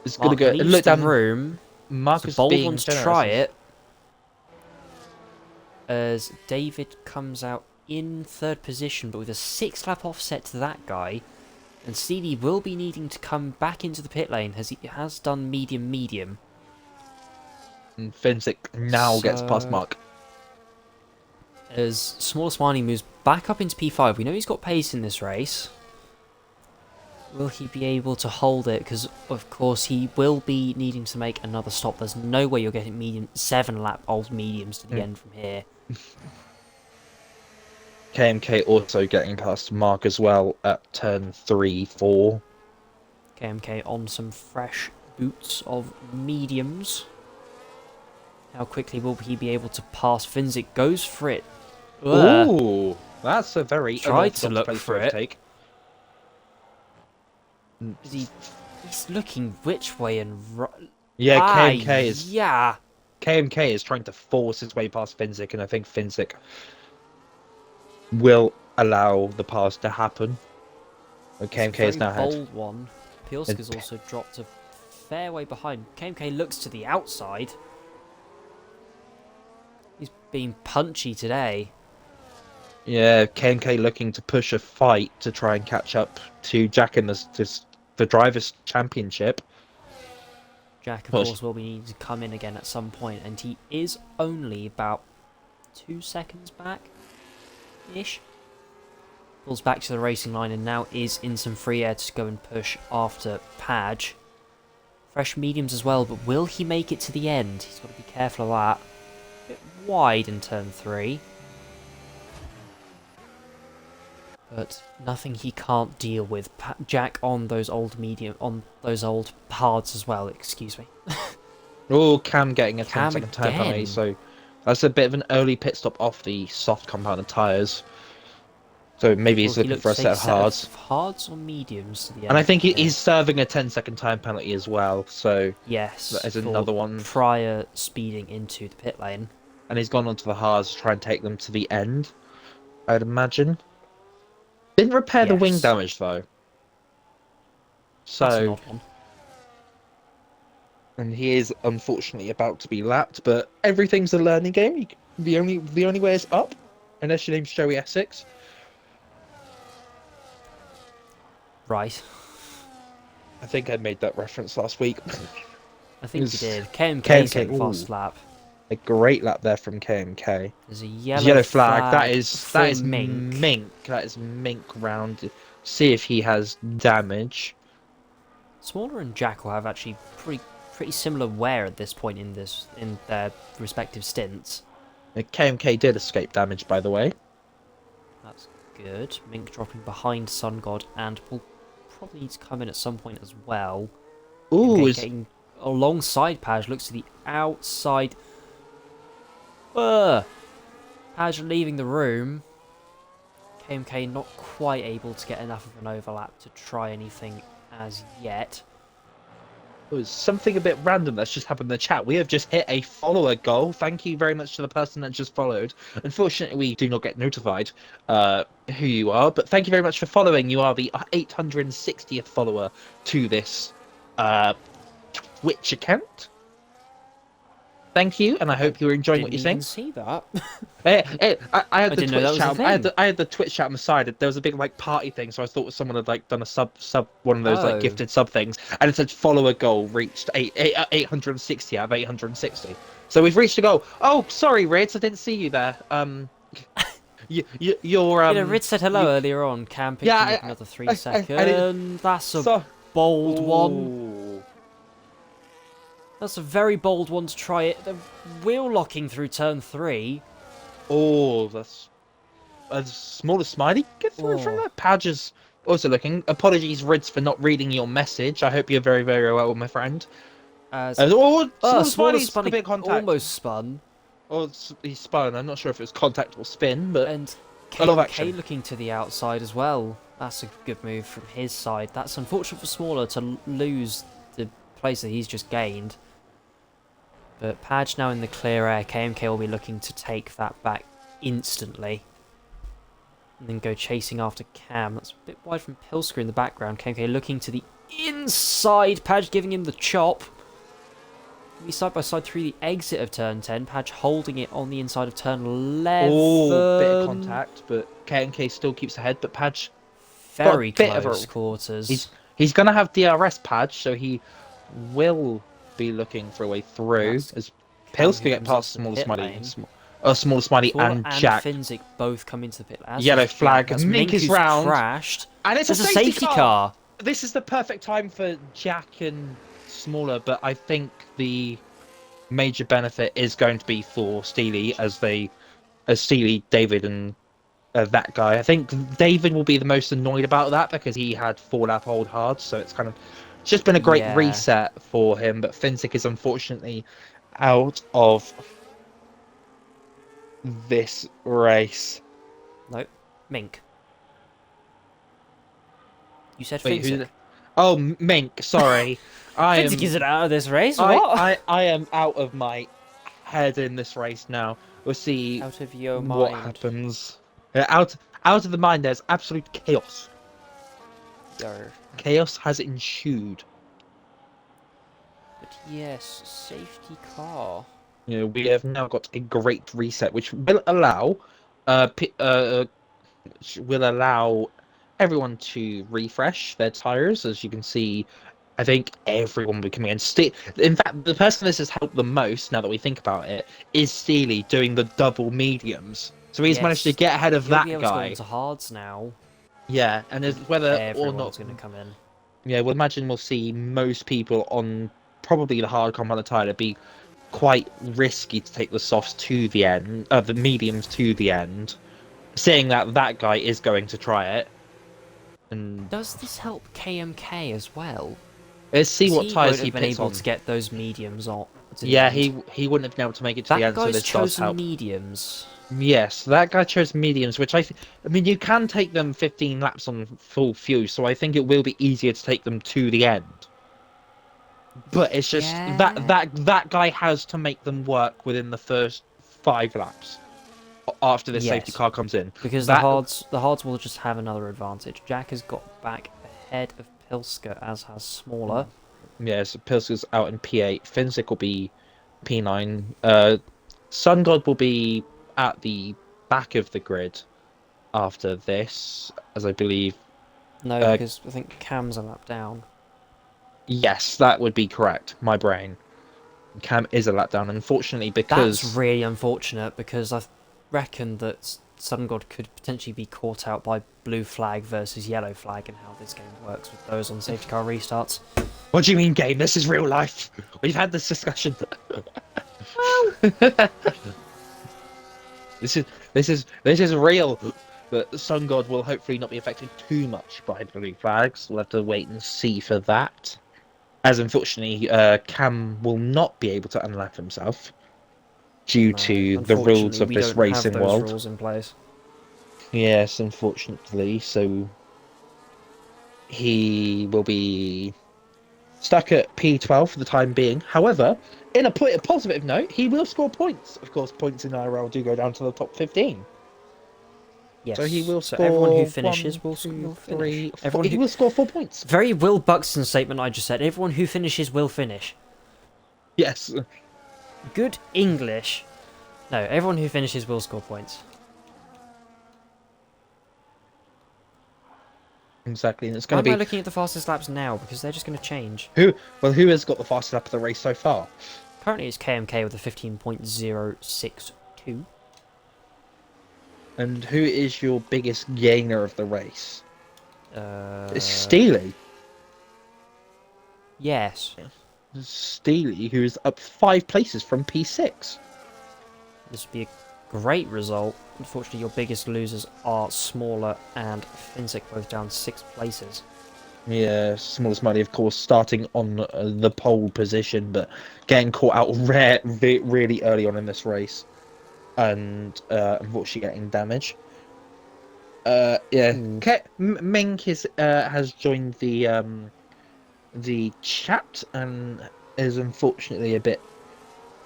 It's going to Mark go. leaves Look the down. room. Mark is Bold being one to generous. try it. As David comes out in third position, but with a 6-lap offset to that guy. And CD will be needing to come back into the pit lane, as he has done medium. And Finsick now gets past Mark. As Smaller Smiley moves back up into P5, we know he's got pace in this race. Will he be able to hold it? Because, of course, he will be needing to make another stop. There's no way you're getting 7-lap old mediums to the end from here. KMK also getting past Mark as well at turn 3, 4. KMK on some fresh boots of mediums. How quickly will he be able to pass? Finsick goes for it. Ooh, that's a very tried to look place for a it. take. He's looking which way and Yeah, KMK is trying to force his way past Finsick, and I think Finsick will allow the pass to happen. And KMK is now ahead. Bold one. Pielska's also dropped a fair way behind. KMK looks to the outside. He's being punchy today. Yeah, KMK looking to push a fight to try and catch up to Jack in the Drivers' Championship. Jack, of course, will be needing to come in again at some point, and he is only about 2 seconds back-ish. Pulls back to the racing line and now is in some free air to go and push after Padge. Fresh mediums as well, but will he make it to the end? He's got to be careful of that. A bit wide in turn 3. But nothing he can't deal with. Jack on those old hards as well, excuse me. Oh, Cam getting a Cam 10-second time penalty, again. so that's a bit of an early pit stop off the soft compounded tyres. So maybe he's looking for a set of hards. Hards or mediums to the end. And I think he's serving a 10-second time penalty as well, so yes, that is another one. Prior speeding into the pit lane. And he's gone onto the hards to try and take them to the end, I'd imagine. Didn't repair the wing damage though. So, that's an odd one. And he is unfortunately about to be lapped, but everything's a learning game. The only way is up, unless your name's Joey Essex. Right. I think I made that reference last week. I think you did. KMK's getting fast lap. A great lap there from KMK. There's a yellow flag. That is Mink. Mink. That is Mink round. See if he has damage. Smaller and Jack will have actually pretty similar wear at this point in their respective stints. KMK did escape damage, by the way. That's good. Mink dropping behind Sun God and will probably need to come in at some point as well. Ooh, getting alongside Padge, looks to the outside. Padge leaving the room. KMK not quite able to get enough of an overlap to try anything as yet. was something a bit random that's just happened in the chat. We have just hit a follower goal. Thank you very much to the person that just followed. Unfortunately, we do not get notified who you are, but thank you very much for following. You are the 860th follower to this Twitch account. Thank you, and I hope you're enjoying what you're saying. Didn't even see that. I had the didn't know that Twitch was a chat. I had the Twitch chat on the side. There was a big like party thing, so I thought someone had like done a sub one of those like Oh. gifted sub things, and it said follower goal reached 860 out of 860. So we've reached a goal. Oh, sorry, Rids, I didn't see you there. You're Rid said hello earlier on. Camping Yeah, another 3 seconds. That's a so, bold one. Ooh. That's a very bold one to try it. The wheel locking through turn 3. Oh, that's a smaller smiley get through from Oh. that. Padge is also looking. Apologies, Rids, for not reading your message. I hope you're very, very well, my friend. Smaller Smiley's spun, a bit contact. almost spun. Or he spun. I'm not sure if it was contact or spin, but And a lot of KMK action. looking to the outside as well. That's a good move from his side. That's unfortunate for Smaller to lose the place that he's just gained. But Padge now in the clear air. KMK will be looking to take that back instantly. And then go chasing after Cam. That's a bit wide from Pilsker in the background. KMK looking to the inside. Padge giving him the chop. Be side by side through the exit of turn 10. Padge holding it on the inside of turn 11. Oh, bit of contact, but KNK still keeps ahead. But Padge very got a bit close of quarters. He's gonna have DRS Padge, so he will be looking for a way through. That's As Pilsker get past Smaller Smiley and Jack. Finzik both come into the pit. Yellow flag. Mink is round. Crashed. And it's There's a safety car. This is the perfect time for Jack and Smaller, but I think the major benefit is going to be for Steely as Steely, David, and that guy. I think David will be the most annoyed about that because he had 4-lap hold hard, so it's just been a great reset for him. But Finzik is unfortunately out of this race. No, Mink. You said Finzik. Oh, Mink, sorry. Finzik isn't out of this race? What? I am out of my head in this race now. We'll see out of your what mind. happens. Out of the mind, there's absolute chaos. Yarr. Chaos has ensued. But yes, safety car. We have now got a great reset, which will allow everyone to refresh their tires. As you can see, I think everyone will be coming in. In fact, the person this has helped the most, now that we think about it, is Steely doing the double mediums. So he's managed to get ahead of that guy. guy. He'll to hards now. Yeah, and whether everyone's or not going to come in. Yeah, we'll imagine we'll see most people on probably the hard compound tire be quite risky to take the softs to the end, the mediums to the end, seeing that guy is going to try it. And does this help KMK as well? Let's see what tires he been picks able on. to get those mediums on. Yeah, he wouldn't have been able to make it to the end. So this does help. Mediums. Yes, that guy chose mediums, which I mean, you can take them 15 laps on full fuel, so I think it will be easier to take them to the end. But it's just that guy has to make them work within the first 5 laps after the safety car comes in. Because the hards will just have another advantage. Jack has got back ahead of Pilsker, as has Smaller. Yes, Pilsker's out in P8. Finzik will be P9. Sun God will be at the back of the grid after this, as I believe. No, because I think Cam's a lap down. Yes, that would be correct. My brain. Cam is a lap down, unfortunately, because... That's really unfortunate, because I reckon that Sun God could potentially be caught out by blue flag versus yellow flag and how this game works with those on safety car restarts. What do you mean, game? This is real life. We've had this discussion. This is real. But Sun God will hopefully not be affected too much by blue flags. We'll have to wait and see for that. As unfortunately, Cam will not be able to unlap himself due to the rules of this racing world. Rules in place. Yes, unfortunately. So he will be stuck at P12 for the time being. However, in a positive note, he will score points. Of course, points in IRL do go down to the top 15. So he Yes. will So everyone who score finishes one, will two, will finish. three, four. Everyone He who will score 4 points. very Will Buxton statement I just said. Everyone who finishes will finish. Yes, Good English. No, everyone who finishes will score points. exactly. And it's Why going to am I be looking at the fastest laps now? Because they're just going to change. who? Well, who has got the fastest lap of the race so far? Currently it's KMK with a 15.062. And who is your biggest gainer of the race? It's Uh, Steely. yes. Steely, who's up 5 places from P6. This would be a great result. Unfortunately, your biggest losers are Smaller and Finzik, both down 6 places. Yeah, smallest money, of course, starting on the pole position, but getting caught out really early on in this race, and unfortunately getting damage. Yeah, Ooh. Mink has joined the chat and is unfortunately a bit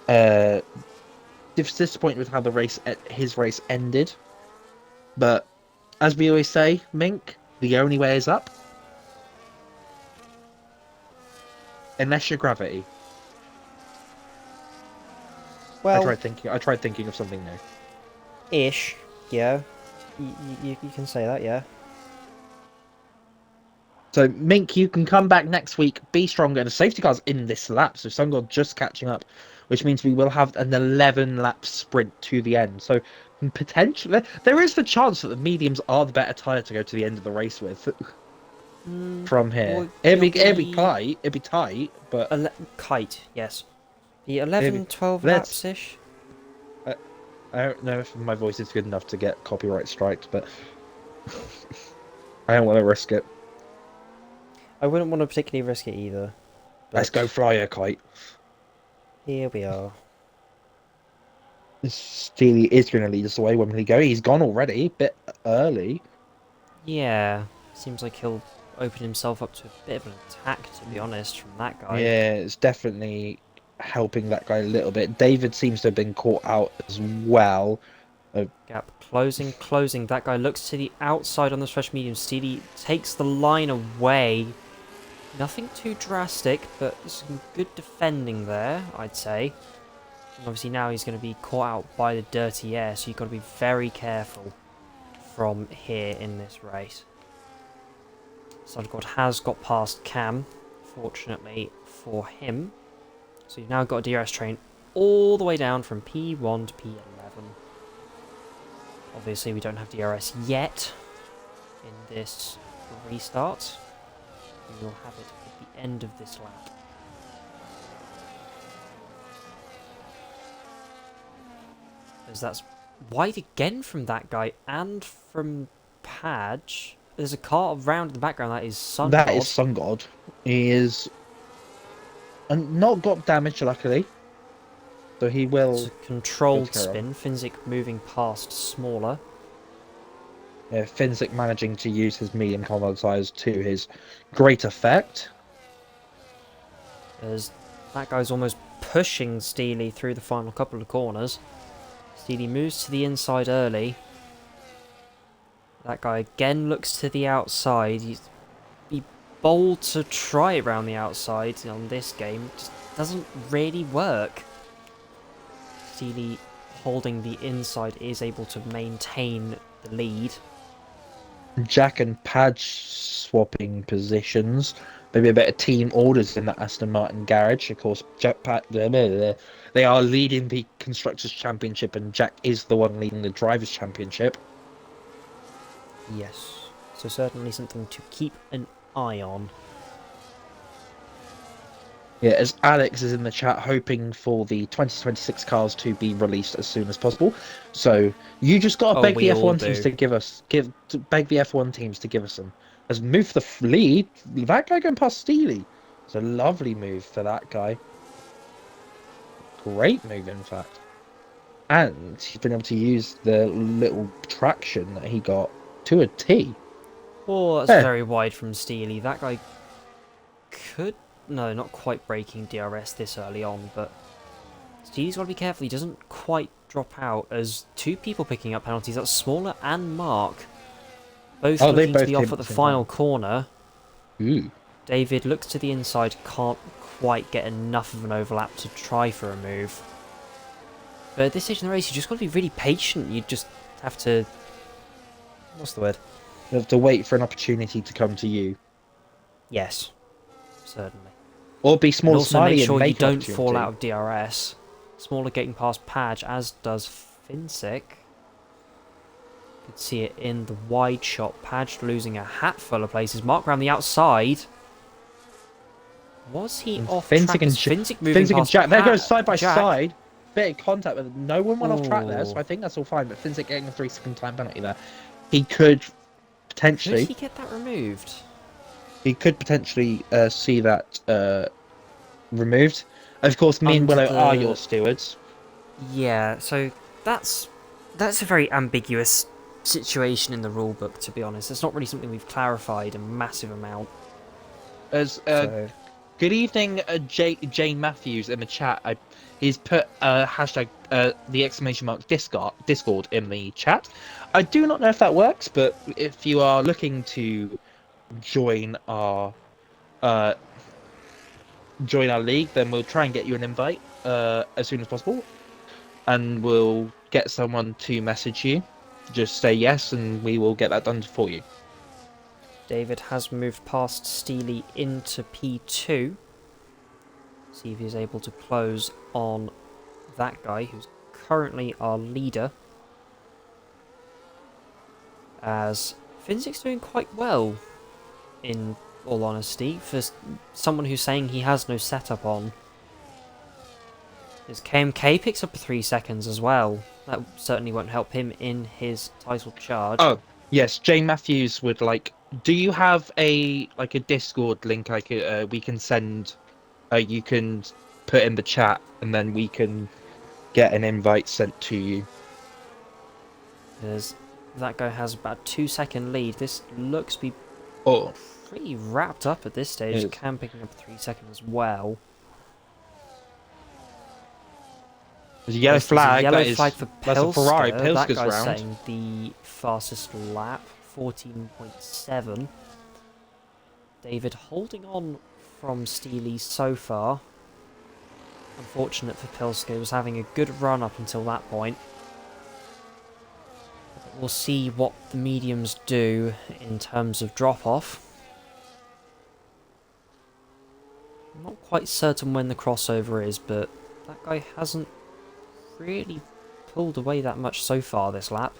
uh disappointed with how his race ended. But as we always say, Mink, the only way is up, unless you're gravity. Well, I tried thinking of something new. ish. Yeah. You can say that, yeah. So Mink, you can come back next week, be stronger, and the safety car's in this lap, so Sun God just catching up, which means we will have an 11-lap sprint to the end. So potentially there is the chance that the mediums are the better tyre to go to the end of the race with. From here, Well, you'll it'd be be... tight, but Kite, yes. Be it'd 11, be, 12 let's. laps-ish. I don't know if my voice is good enough to get copyright striked, but I don't want to risk it. I wouldn't want to particularly risk it either. Let's go But fly a kite. here we are. Steely is going to lead us away when we go. He's gone already, a bit early. Yeah. Seems like he'll open himself up to a bit of an attack, to be honest, from that guy. Yeah, it's definitely helping that guy a little bit. David seems to have been caught out as well. Gap closing, closing. That guy looks to the outside on the fresh medium. Steely takes the line away. Nothing too drastic, but some good defending there, I'd say. And obviously now he's going to be caught out by the dirty air, so you've got to be very careful from here in this race. Sodgod has got past Cam, fortunately for him. So you've now got a DRS train all the way down from P1 to P11. Obviously we don't have DRS yet in this restart. We will have it at the end of this lap. As that's wide again from that guy and from Padge. There's a car around in the background that is Sun That God. is Sun God. He is not got damage, luckily. So he It's will. a controlled Carry on. spin. Finzik moving past Smaller. Yeah, Finzik managing to use his medium combat size to his great effect. As that guy's almost pushing Steely through the final couple of corners. Steely moves to the inside early. That guy again looks to the outside. He's be bold to try around the outside on this game. Just doesn't really work. Steely holding the inside is able to maintain the lead. Jack and Padge swapping positions. Maybe a bit of team orders in that Aston Martin garage. Of course, they are leading the Constructors' Championship, and Jack is the one leading the Drivers' Championship. Yes, so certainly something to keep an eye on. Yeah, as Alex is in the chat hoping for the 2026 cars to be released as soon as possible. So you just got to beg the F1 teams to beg the F1 teams to give us them. As move the lead, that guy going past Steely. It's a lovely move for that guy. Great move, in fact. And he's been able to use the little traction that he got to a T. Oh, that's Yeah. very wide from Steely. That guy could No, not quite breaking DRS this early on, but Steely's got to be careful he doesn't quite drop out, as two people picking up penalties. That's Smaller and Mark, both Oh, they looking to both be came off at at the the same final time. corner. Ooh. David looks to the inside, can't quite get enough of an overlap to try for a move. But at this stage in the race, you just got to be really patient. You just have to... What's the word? You have to wait for an opportunity to come to you. Yes, certainly. Or be And small, also make smiley, and sure you make an don't fall out opportunity. of DRS. Smaller getting past Padge, as does Finsick. You could see it in the wide shot. Padge losing a hatful of places. Mark around the outside. Was he And off track as Finsick moving Finsick and past Jack, there goes side by Jack? side. Bit of contact, but no one went off track there, so Oh, I think that's all fine. But Finsick getting a 3-second time penalty there. He could could potentially, he get that removed? see that removed. Of course, me and Under Willow are your the... stewards. Yeah, so that's a very ambiguous situation in the rulebook, to be honest. It's not really something we've clarified a massive amount. As So good evening, Jane Matthews in the chat. He's put hashtag the exclamation mark Discord in the chat. I do not know if that works, but if you are looking to join our uh, league, then we'll try and get you an invite as soon as possible, and we'll get someone to message you. Just say yes, and we will get that done for you. David has moved past Steely into P2. See if he's able to close on that guy, who's currently our leader. As Finsick's doing quite well, in all honesty, for someone who's saying he has no setup on. As KMK picks up 3 seconds as well. That certainly won't help him in his title charge. Oh, yes, Jane Matthews would like. Do you have a Discord link we can send? You can put in the chat, and then we can get an invite sent to you. As that guy has about a 2-second lead. This looks to be Oh, pretty wrapped up at this stage. yes. Cam picking up 3 seconds as well. There's a yellow There's flag. a yellow flag for That's a Ferrari Pilsker. That Pilsker's guy's round. setting the fastest lap, 14.7. David holding on from Steely so far. Unfortunate for Pilsker, he was having a good run up until that point. But we'll see what the mediums do in terms of drop-off. I'm not quite certain when the crossover is, but that guy hasn't really pulled away that much so far this lap.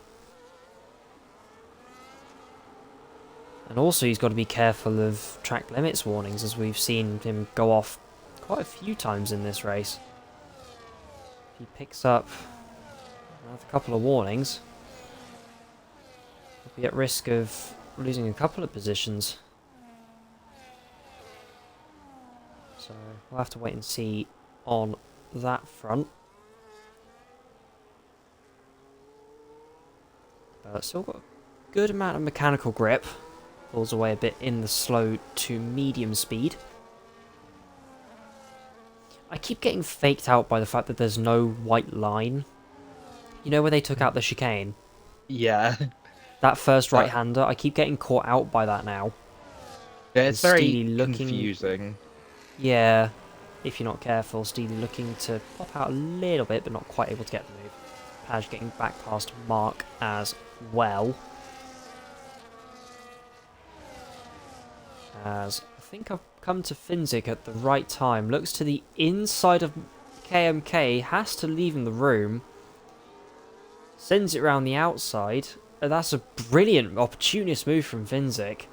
And also he's got to be careful of track limits warnings, as we've seen him go off quite a few times in this race. If he picks up another couple of warnings, he'll be at risk of losing a couple of positions. So we'll have to wait and see on that front. But still got a good amount of mechanical grip. Pulls away a bit in the slow to medium speed. I keep getting faked out by the fact that there's no white line. You know where they took out the chicane? Yeah. That first right-hander, I keep getting caught out by that now. Yeah, it's very Steely looking... confusing. Yeah, if you're not careful. Steely looking to pop out a little bit, but not quite able to get the move. Padge getting back past Mark as well. As I think I've come to Finsick at the right time. Looks to the inside of KMK, has to leave him the room. Sends it around the outside. And that's a brilliant, opportunist move from Finsick.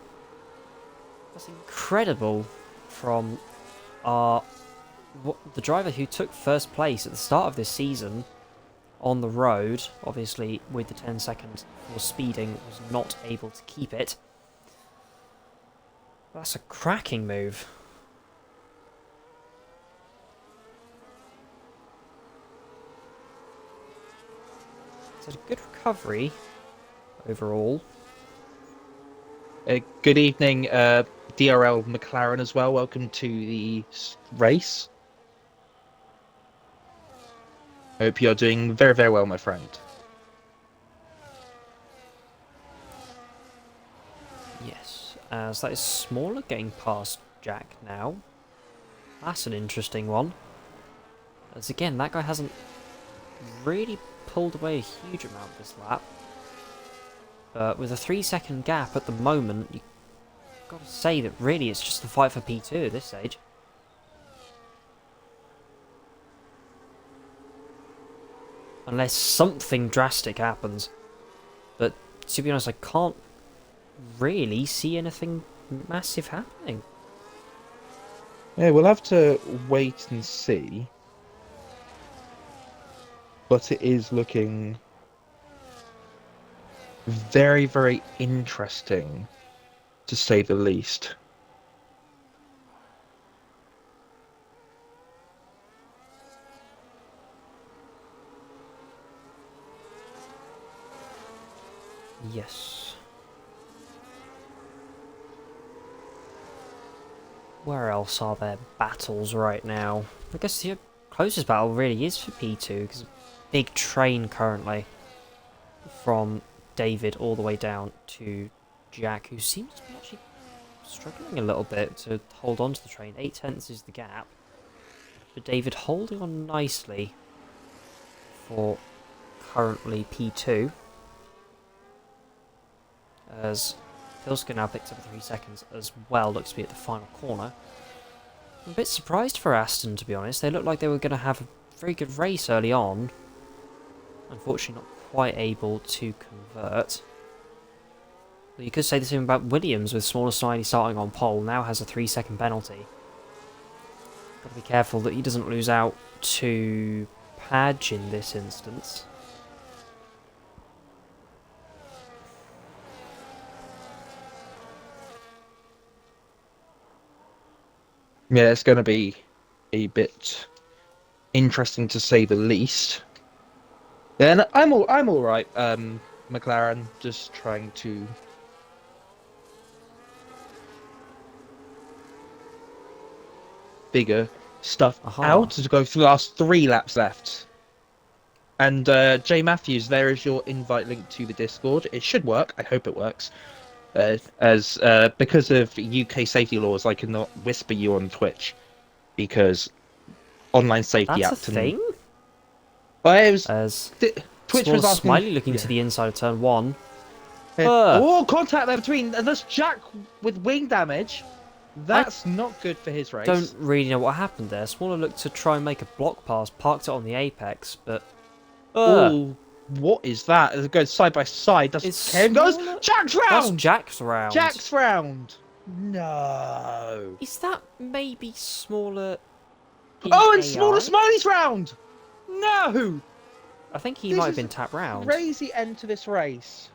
That's incredible from the driver who took first place at the start of this season on the road. Obviously, with the 10 seconds for speeding, was not able to keep it. That's a cracking move. It's a good recovery overall. Good evening, DRL McLaren as well. Welcome to the race. Hope you're doing very, very well, my friend. Yes, as that is Smaller getting past Jack now. That's an interesting one. As again, that guy hasn't really pulled away a huge amount this lap. But with a 3-second gap at the moment, you've got to say that really it's just the fight for P2 at this stage. Unless something drastic happens. But to be honest, I can't really see anything massive happening. Yeah, we'll have to wait and see. But it is looking very, very interesting, to say the least. Yes. Where else are there battles right now? I guess the closest battle really is for P2, because a big train currently from David all the way down to Jack, who seems to be actually struggling a little bit to hold on to the train. 8/10 is the gap. But David holding on nicely for currently P2. As Pilsker now picks up 3 seconds as well, looks to be at the final corner. I'm a bit surprised for Aston, to be honest. They looked like they were going to have a very good race early on. Unfortunately not quite able to convert. You could say the same about Williams, with Smaller Snidey starting on pole, now has a 3-second penalty. Got to be careful that he doesn't lose out to Padge in this instance. Yeah, it's going to be a bit interesting, to say the least. Yeah, and I'm all right. McLaren just trying to figure stuff out to go through the last 3 laps left. And Jay Matthews, there is your invite link to the Discord. It should work. I hope it works. As because of UK safety laws, I cannot whisper you on Twitch because online safety. That's a thing. Well, it was as Twitch was asking. Smiley looking to the inside of turn 1. Oh, contact there between. That's Jack with wing damage. That's not good for his race. Don't really know what happened there. Smaller looked to try and make a block pass, parked it on the apex, but. Oh, what is that? It goes side by side. That's goes Jack's round. That's Jack's round. Jack's round. No. Is that maybe Smaller? Oh, and Smaller Smiley's round. No. I think he might have been tapped round. Crazy end to this race.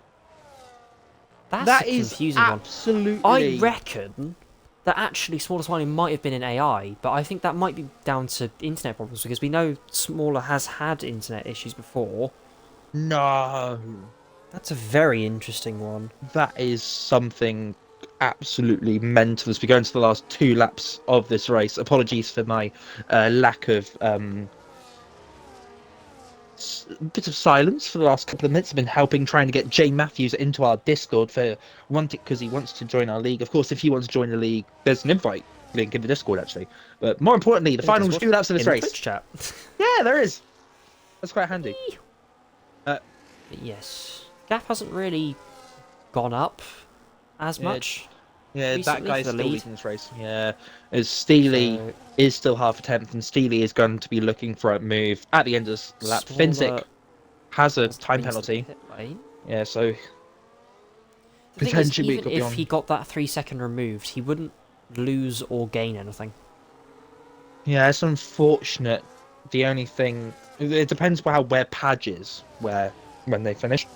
That is a confusing absolutely. one. I reckon that actually Smaller Smiley might have been an AI, but I think that might be down to internet problems, because we know Smaller has had internet issues before. No. That's a very interesting one. That is something absolutely mental as we go into the last 2 laps of this race. Apologies for my lack of bit of silence for the last couple of minutes. I've been helping trying to get Jay Matthews into our Discord because he wants to join our league. Of course, if you want to join the league, there's an invite link in the Discord actually. But more importantly, the final 2 laps of this race. Twitch chat. Yeah, there is. That's quite handy. Yes, gap hasn't really gone up as much. Yeah, that guy's still leading this race. Yeah, as Steely is still half a tenth, and Steely is going to be looking for a move at the end of this lap. Finzik has a time penalty. Yeah, so potentially even if he got that 3-second removed, he wouldn't lose or gain anything. Yeah, it's unfortunate. The only thing, it depends where Padge is, when they finish.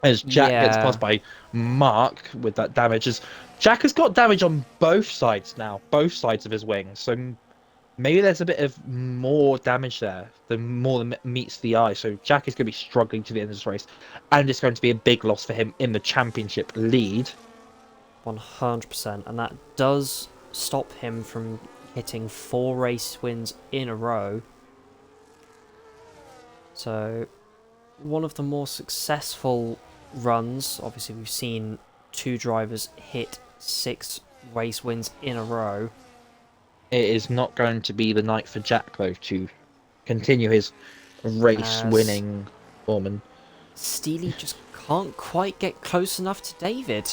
As Jack gets passed by Mark with that damage, as Jack has got damage on both sides now, both sides of his wing. So maybe there's a bit of more damage there, more than meets the eye. So Jack is going to be struggling to the end of this race, and it's going to be a big loss for him in the championship lead. 100%, and that does stop him from hitting 4 race wins in a row. So, one of the more successful runs, obviously we've seen 2 drivers hit 6 race wins in a row. It is not going to be the night for Jack, though, to continue his race-winning form. Steely just can't quite get close enough to David.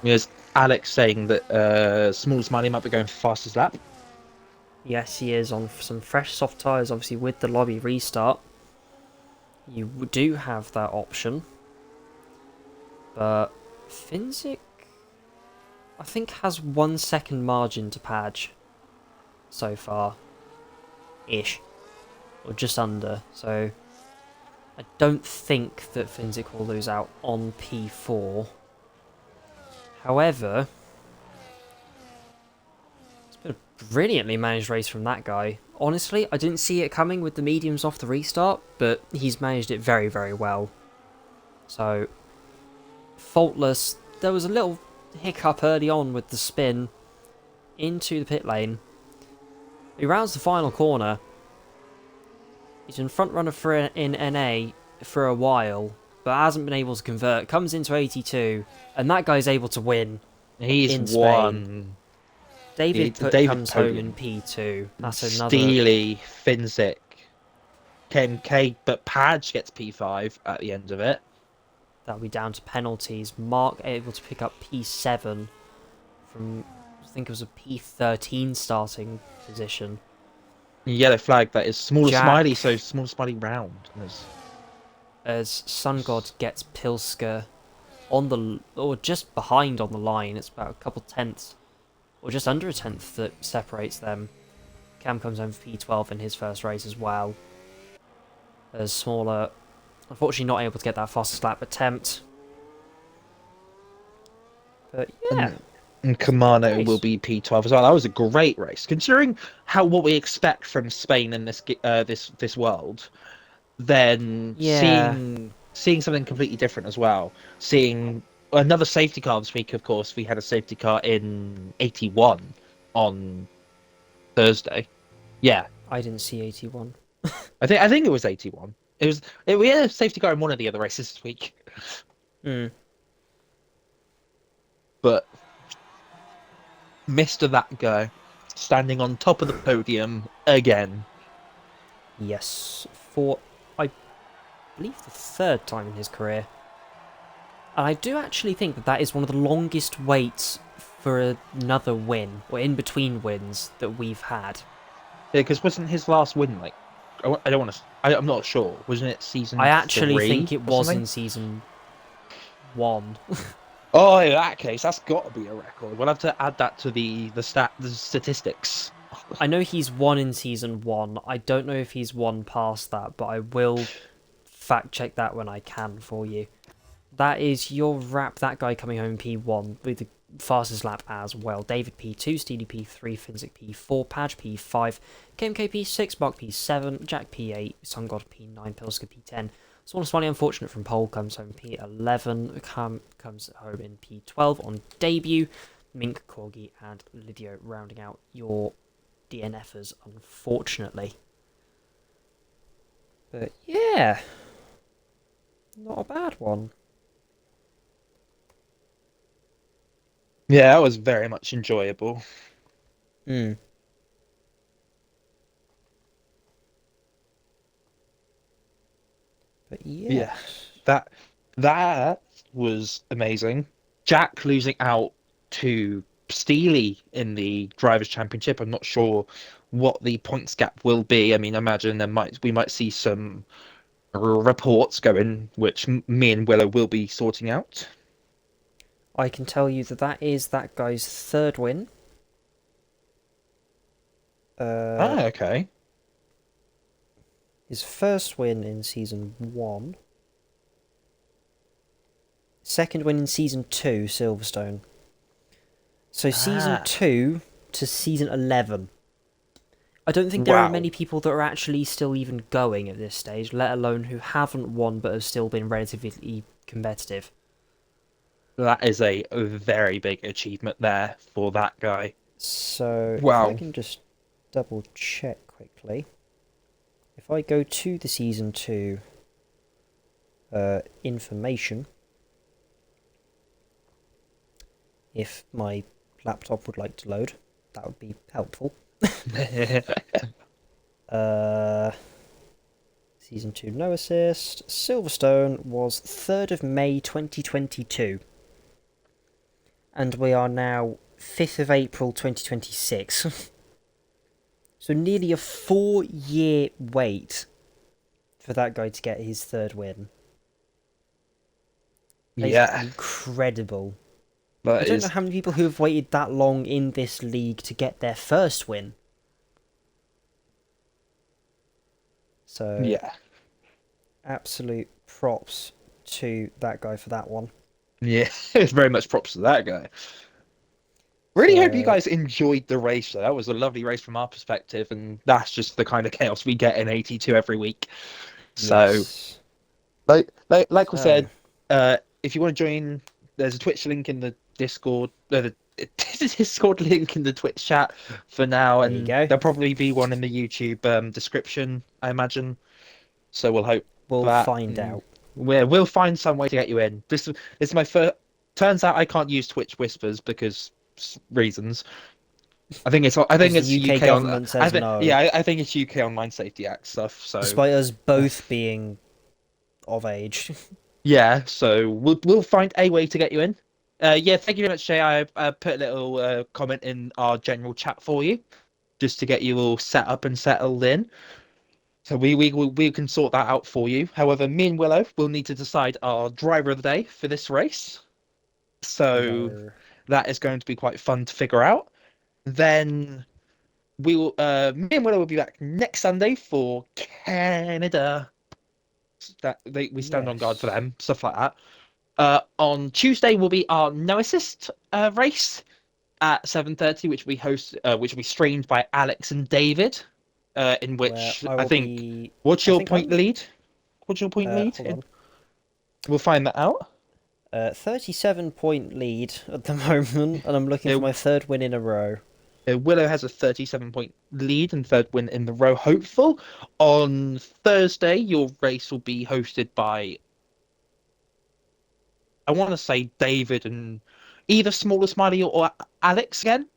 There's Alex saying that Small Smiley might be going for fastest lap. Yes, he is on some fresh soft tyres, obviously with the lobby restart. You do have that option. But Finzik, I think, has 1 second margin to Padge so far. Ish. Or just under. So I don't think that Finzik will lose out on P4. However, it's been a brilliantly managed race from that guy. Honestly, I didn't see it coming with the mediums off the restart, but he's managed it very, very well. So, faultless. There was a little hiccup early on with the spin into the pit lane. He rounds the final corner. He's been front runner in NA for a while, but hasn't been able to convert. Comes into 82, and that guy's able to win. He's won. David comes home in P2. That's another. Steely, Finzik, KMK, but Padge gets P5 at the end of it. That'll be down to penalties. Mark able to pick up P7 from, I think it was a P13 starting position. Yellow flag, that is Smaller Jack, Smiley, so Smaller Smiley round. As Sun God gets Pilsker on the, or just behind on the line. It's about a couple tenths, or just under a tenth that separates them. Cam comes home for P12 in his first race as well. As Smaller, unfortunately not able to get that fastest lap attempt. But yeah. And Kamano will be P12 as well. That was a great race, considering what we expect from Spain in this world. Then seeing something completely different as well. Seeing another safety car this week. Of course, we had a safety car in 81 on Thursday. Yeah, I didn't see 81. I think it was 81. We had a safety car in one of the other races this week. But Mr. That Guy standing on top of the podium again. Yes, for I believe the 3rd time in his career. And I do actually think that is one of the longest waits for another win, or in between wins, that we've had. Yeah, because wasn't his last win like? I don't want to. I'm not sure. Wasn't it season? I actually 3 think it was something? in season 1. Oh, in that case, that's got to be a record. We'll have to add that to the statistics. I know he's won in season 1. I don't know if he's won past that, but I will fact check that when I can for you. That is your wrap. That guy coming home P1 with the fastest lap as well. David P2, Steely P3, Finzik P4, Padge P5, KMK P6, Mark P7, Jack P8, Sun God P9, Pilsker P10. Small Smiley, unfortunate from pole, comes home P11, comes home in P12 on debut. Mink, Corgi, and Lydio rounding out your DNFers, unfortunately. But yeah, not a bad one. Yeah, that was very much enjoyable. But yeah, that was amazing. Jack losing out to Steely in the Drivers' Championship. I'm not sure what the points gap will be. I mean, I imagine we might see some reports going, which me and Willow will be sorting out. I can tell you that is that guy's 3rd win. Okay. His first win in season 1. Second win in season 2, Silverstone. So season 2 to season 11. I don't think there are many people that are actually still even going at this stage, let alone who haven't won but have still been relatively competitive. That is a very big achievement there for that guy. So if I Wow. can just double check quickly. If I go to the Season 2 information, if my laptop would like to load, that would be helpful. Uh, Season 2 no assist. Silverstone was 3rd of May 2022. And we are now 5th of April 2026. So nearly a 4-year wait for that guy to get his 3rd win. That is Yeah, incredible. I that don't know is. how many people who have waited that long in this league to get their first win. So, Yeah, absolute props to that guy for that one. yeah. It's very much props to that guy. Really hope you So, guys enjoyed the race, though. That was a lovely race from our perspective, and that's just the kind of chaos we get in 82 every week. So, yes. like we So, said, if you want to join, there's a Twitch link in the Discord. There's a Discord link in the Twitch chat for now, there you and go. there'll probably be one in the YouTube description, I imagine. So we'll hope for We'll that. find out. We'll find some way to get you in. This is my first. Turns out I can't use Twitch Whispers because reasons. I think Because the it's UK UK on. government says no, I think it's UK Online Safety Act stuff. So despite us both being of age. yeah, so we'll find a way to get you in. Yeah, thank you very much, Jay. I put a little comment in our general chat for you, just to get you all set up and settled in. So we can sort that out for you. However, me and Willow will need to decide our driver of the day for this race. So Yar. that is going to be quite fun to figure out. Then me and Willow will be back next Sunday for Canada. We stand on guard for Yes. them, stuff like that. On Tuesday will be our no assist race at 7:30, which will be streamed by Alex and David. In Where which I I will think, be. what's I your think point I'm. lead? What's your point lead? Hold on. We'll find that out. 37-point lead at the moment, and I'm looking for Uh, my 3rd win in a row. Willow has a 37-point lead and third win in the row. Hopeful. On Thursday, your race will be hosted by, I want to say, David and either Smaller Smiley or Alex again.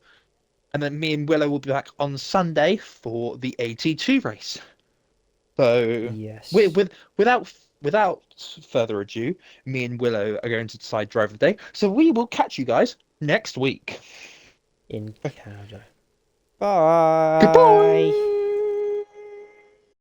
And then me and Willow will be back on Sunday for the 82 race. So, Yes. without further ado, me and Willow are going to decide driver of the day. So we will catch you guys next week. In Canada. Bye. Goodbye.